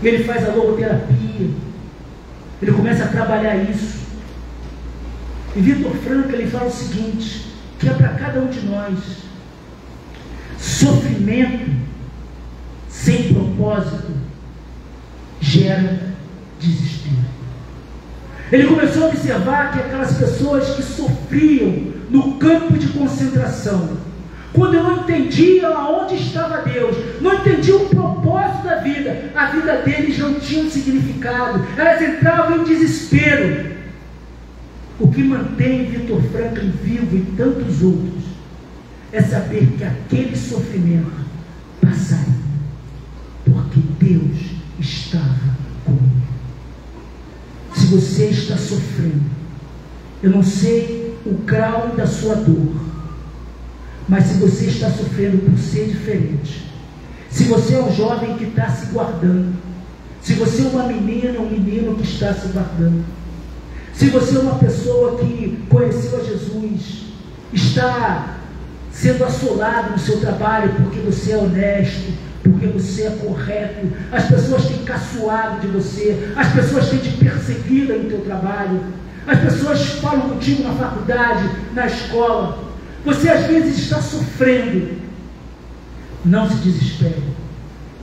E ele faz a logoterapia, ele começa a trabalhar isso. E Viktor Frankl, ele fala o seguinte, que é para cada um de nós: sofrimento sem propósito gera desespero. Ele começou a observar que aquelas pessoas que sofriam no campo de concentração, quando não entendiam aonde estava Deus, não entendiam o propósito da vida, a vida deles não tinha um significado, elas entravam em desespero. O que mantém Viktor Frankl vivo e tantos outros é saber que aquele sofrimento passaria, porque Deus estava com ele. Se você está sofrendo, eu não sei o grau da sua dor, mas se você está sofrendo por ser diferente, se você é um jovem que está se guardando, se você é uma menina, um menino que está se guardando, se você é uma pessoa que conheceu a Jesus, está sendo assolado no seu trabalho porque você é honesto, porque você é correto, as pessoas têm caçoado de você, as pessoas têm te perseguido no teu trabalho, as pessoas falam contigo na faculdade, na escola, você às vezes está sofrendo. Não se desespere,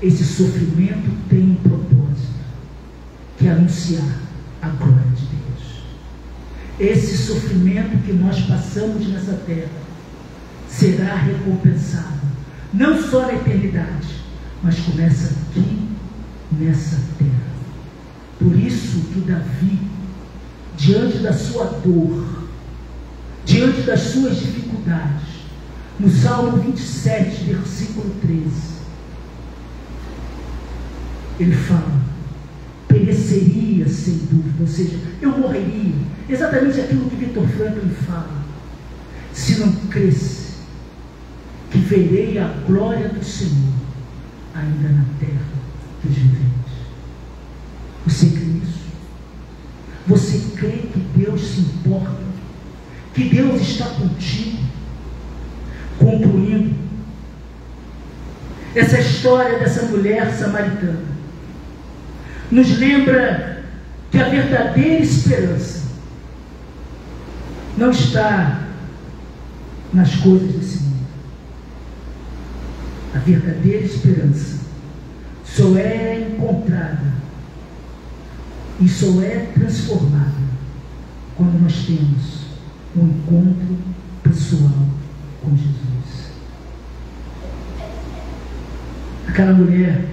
esse sofrimento tem um propósito, que é anunciar a glória de Deus. Esse sofrimento que nós passamos nessa terra será recompensado, não só na eternidade, mas começa aqui nessa terra. Por isso que Davi, diante da sua dor, diante das suas dificuldades, no Salmo 27, versículo 13, ele fala: pereceria sem dúvida, ou seja, eu morreria, exatamente aquilo que Viktor Frankl fala, se não cresce que verei a glória do Senhor ainda na terra dos viventes. Você crê nisso? Você crê que Deus se importa, que Deus está contigo? Concluindo, essa história dessa mulher samaritana nos lembra que a verdadeira esperança não está nas coisas desse mundo. A verdadeira esperança só é encontrada e só é transformada quando nós temos um encontro pessoal com Jesus. Aquela mulher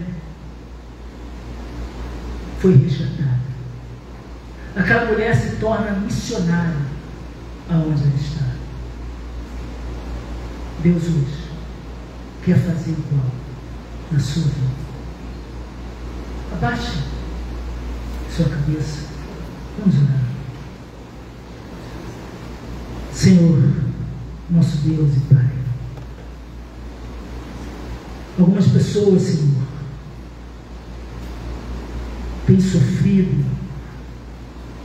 foi resgatada. Aquela mulher se torna missionária aonde ela está. Deus hoje quer fazer igual na sua vida. Abaixe sua cabeça. Vamos orar. Senhor, nosso Deus e Pai, algumas pessoas, Senhor, têm sofrido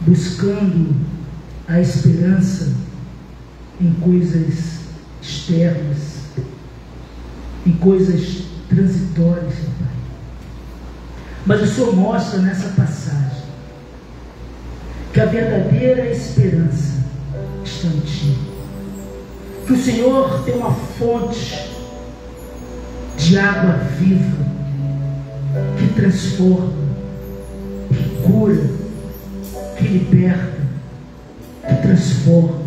buscando a esperança em coisas externas, em coisas transitórias, Senhor Pai. Mas o Senhor mostra nessa passagem que a verdadeira esperança está em Ti. Que o Senhor tem uma fonte de água viva que transforma, que cura, que liberta, que transforma.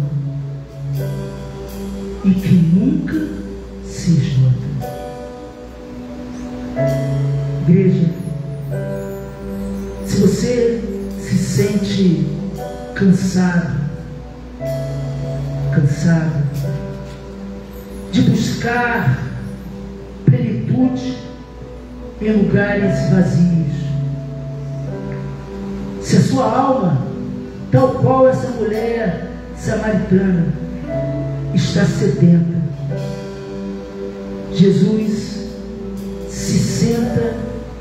Se você se sente cansado de buscar plenitude em lugares vazios, se a sua alma, tal qual essa mulher samaritana, está sedenta, Jesus se senta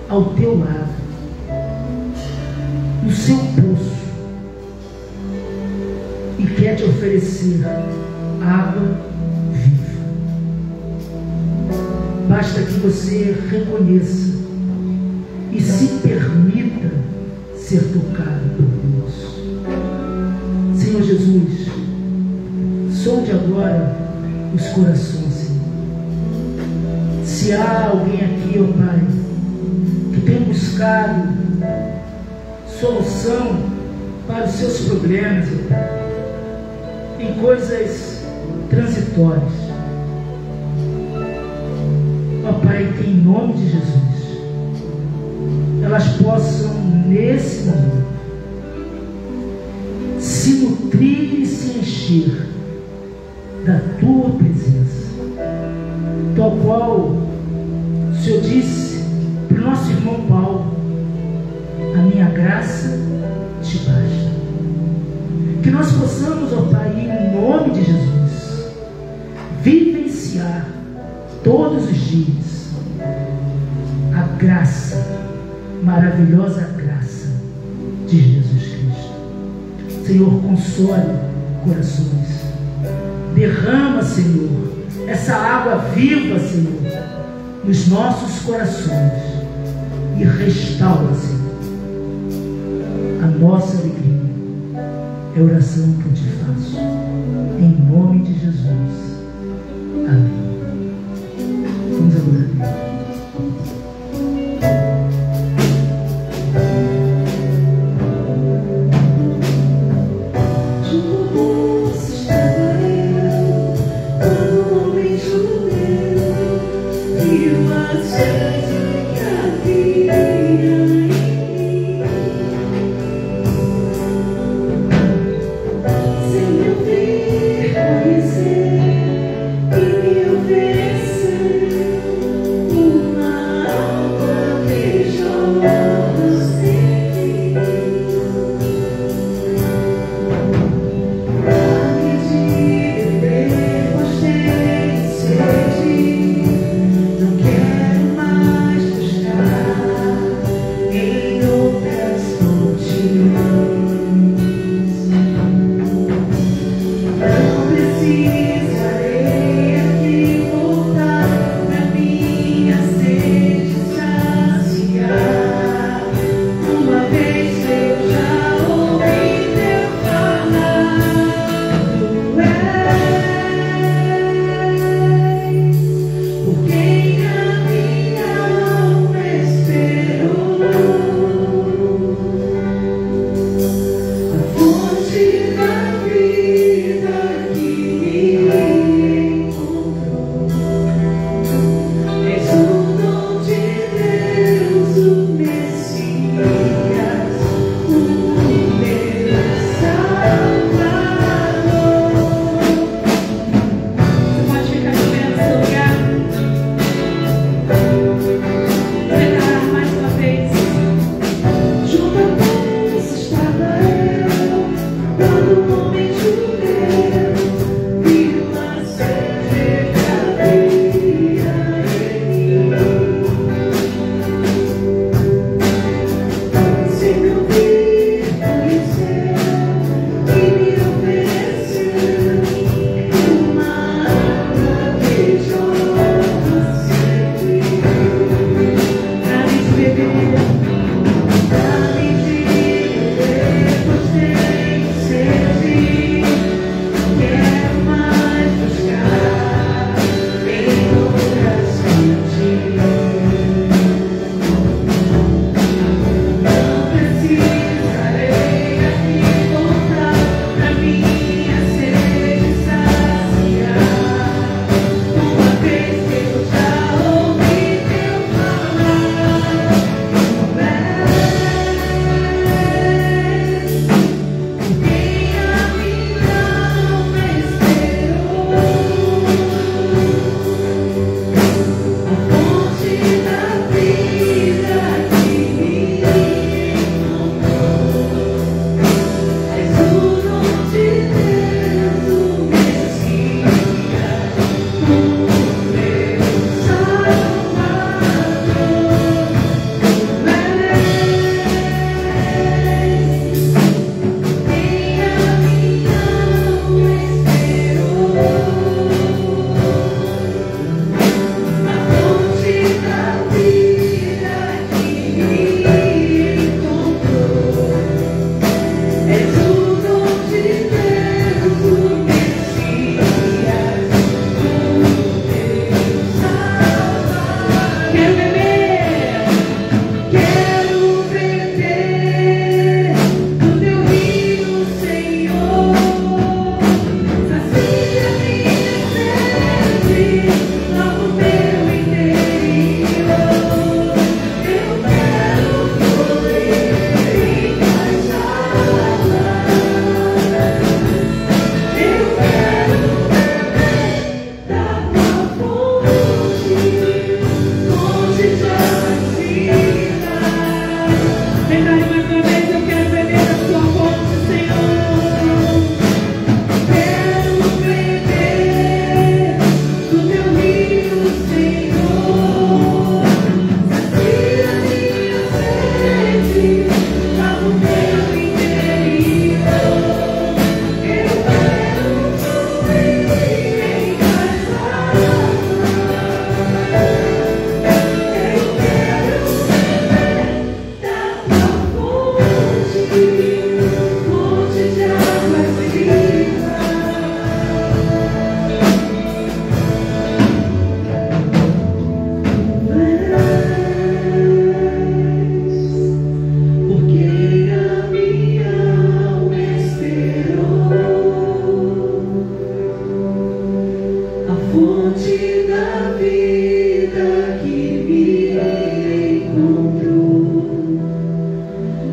ao teu lado, no seu poço, e quer te oferecer água viva. Basta que você reconheça e se permita ser tocado por Deus. Senhor Jesus, sonde agora os corações, Senhor. Se há alguém aqui, ó Pai, que tem buscado solução para os seus problemas, ó Pai, em coisas transitórias, ó Pai, que em nome de Jesus elas possam nesse momento se nutrir e se encher da tua presença, tal qual o Senhor disse para o nosso irmão Paulo: a minha graça te basta. Que nós possamos, ó Pai, em nome de Jesus, vivenciar todos os dias a graça, maravilhosa graça de Jesus Cristo. Senhor, console corações, derrama, Senhor, essa água viva, Senhor, nos nossos corações e restaura, Senhor, a nossa alegria. É a oração que eu te faço, em nome de Jesus. Amém. Vamos adorar a Deus. Sem eu vir conhecer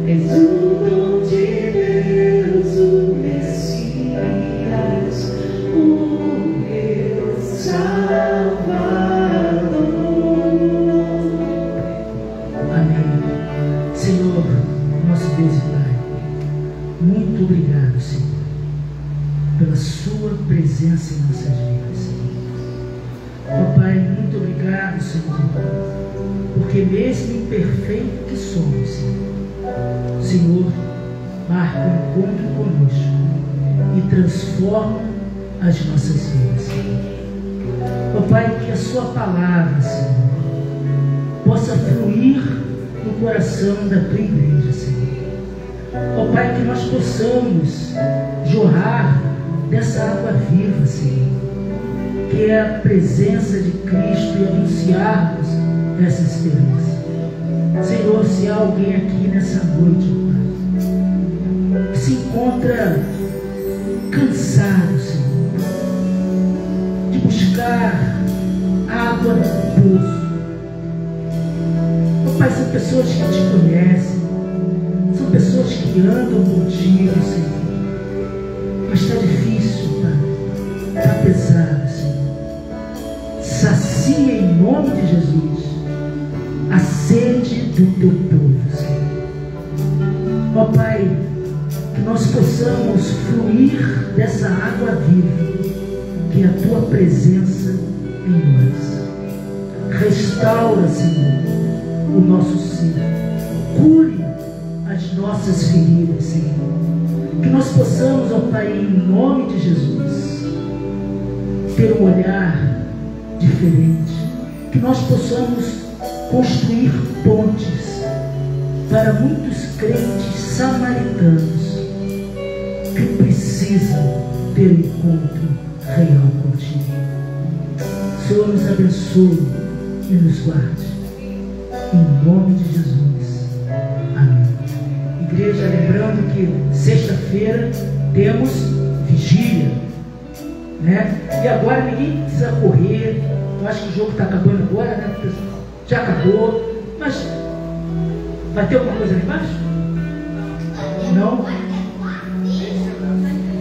És o dom de Deus, o Messias, o meu Salvador. Amém. Senhor, nosso Deus e Pai, muito obrigado, Senhor, pela sua presença em nossas vidas, Senhor. Ó Pai, muito obrigado, Senhor, porque mesmo imperfeito que somos, Senhor, marca o encontro conosco e transforma as nossas vidas. Ó Pai, que a sua palavra, Senhor, possa fluir no coração da tua igreja, Senhor. Ó Pai, que nós possamos jorrar dessa água viva, Senhor, que é a presença de Cristo, e anunciarmos essa esperança. Senhor, se há alguém aqui nessa noite, ó Pai, que se encontra cansado, Senhor, de buscar água no poço. Ó Pai, são pessoas que te conhecem, são pessoas que andam contigo, Senhor, mas está difícil, Pai, está pesado, Senhor. Sacia em nome de Jesus a sede do teu povo, Senhor. Ó Pai, que nós possamos fluir dessa água viva, que é a tua presença em nós. Restaura, Senhor, o nosso ser. Cure as nossas feridas, Senhor. Que nós possamos, ó Pai, em nome de Jesus, ter um olhar diferente. Que nós possamos construir pontes para muitos crentes samaritanos que precisam ter um encontro real contigo. Senhor, nos abençoe e nos guarde. Em nome de Jesus. Amém. Igreja, lembrando que sexta-feira temos vigília, né? E agora ninguém precisa correr. Eu acho que o jogo está acabando agora, né? Já acabou, mas vai ter alguma coisa ali embaixo? Não?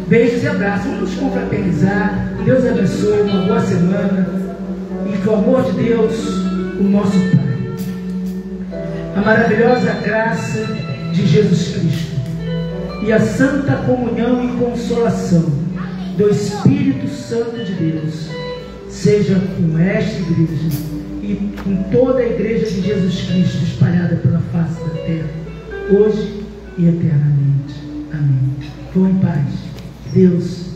Beijos e abraços. Vamos nos confraternizar. Deus abençoe, uma boa semana. E que o amor de Deus, o nosso Pai, a maravilhosa graça de Jesus Cristo e a santa comunhão e consolação do Espírito Santo de Deus seja com esta igreja e com toda a igreja de Jesus Cristo espalhada pela face da terra, hoje e eternamente. Amém. Vão em paz. Deus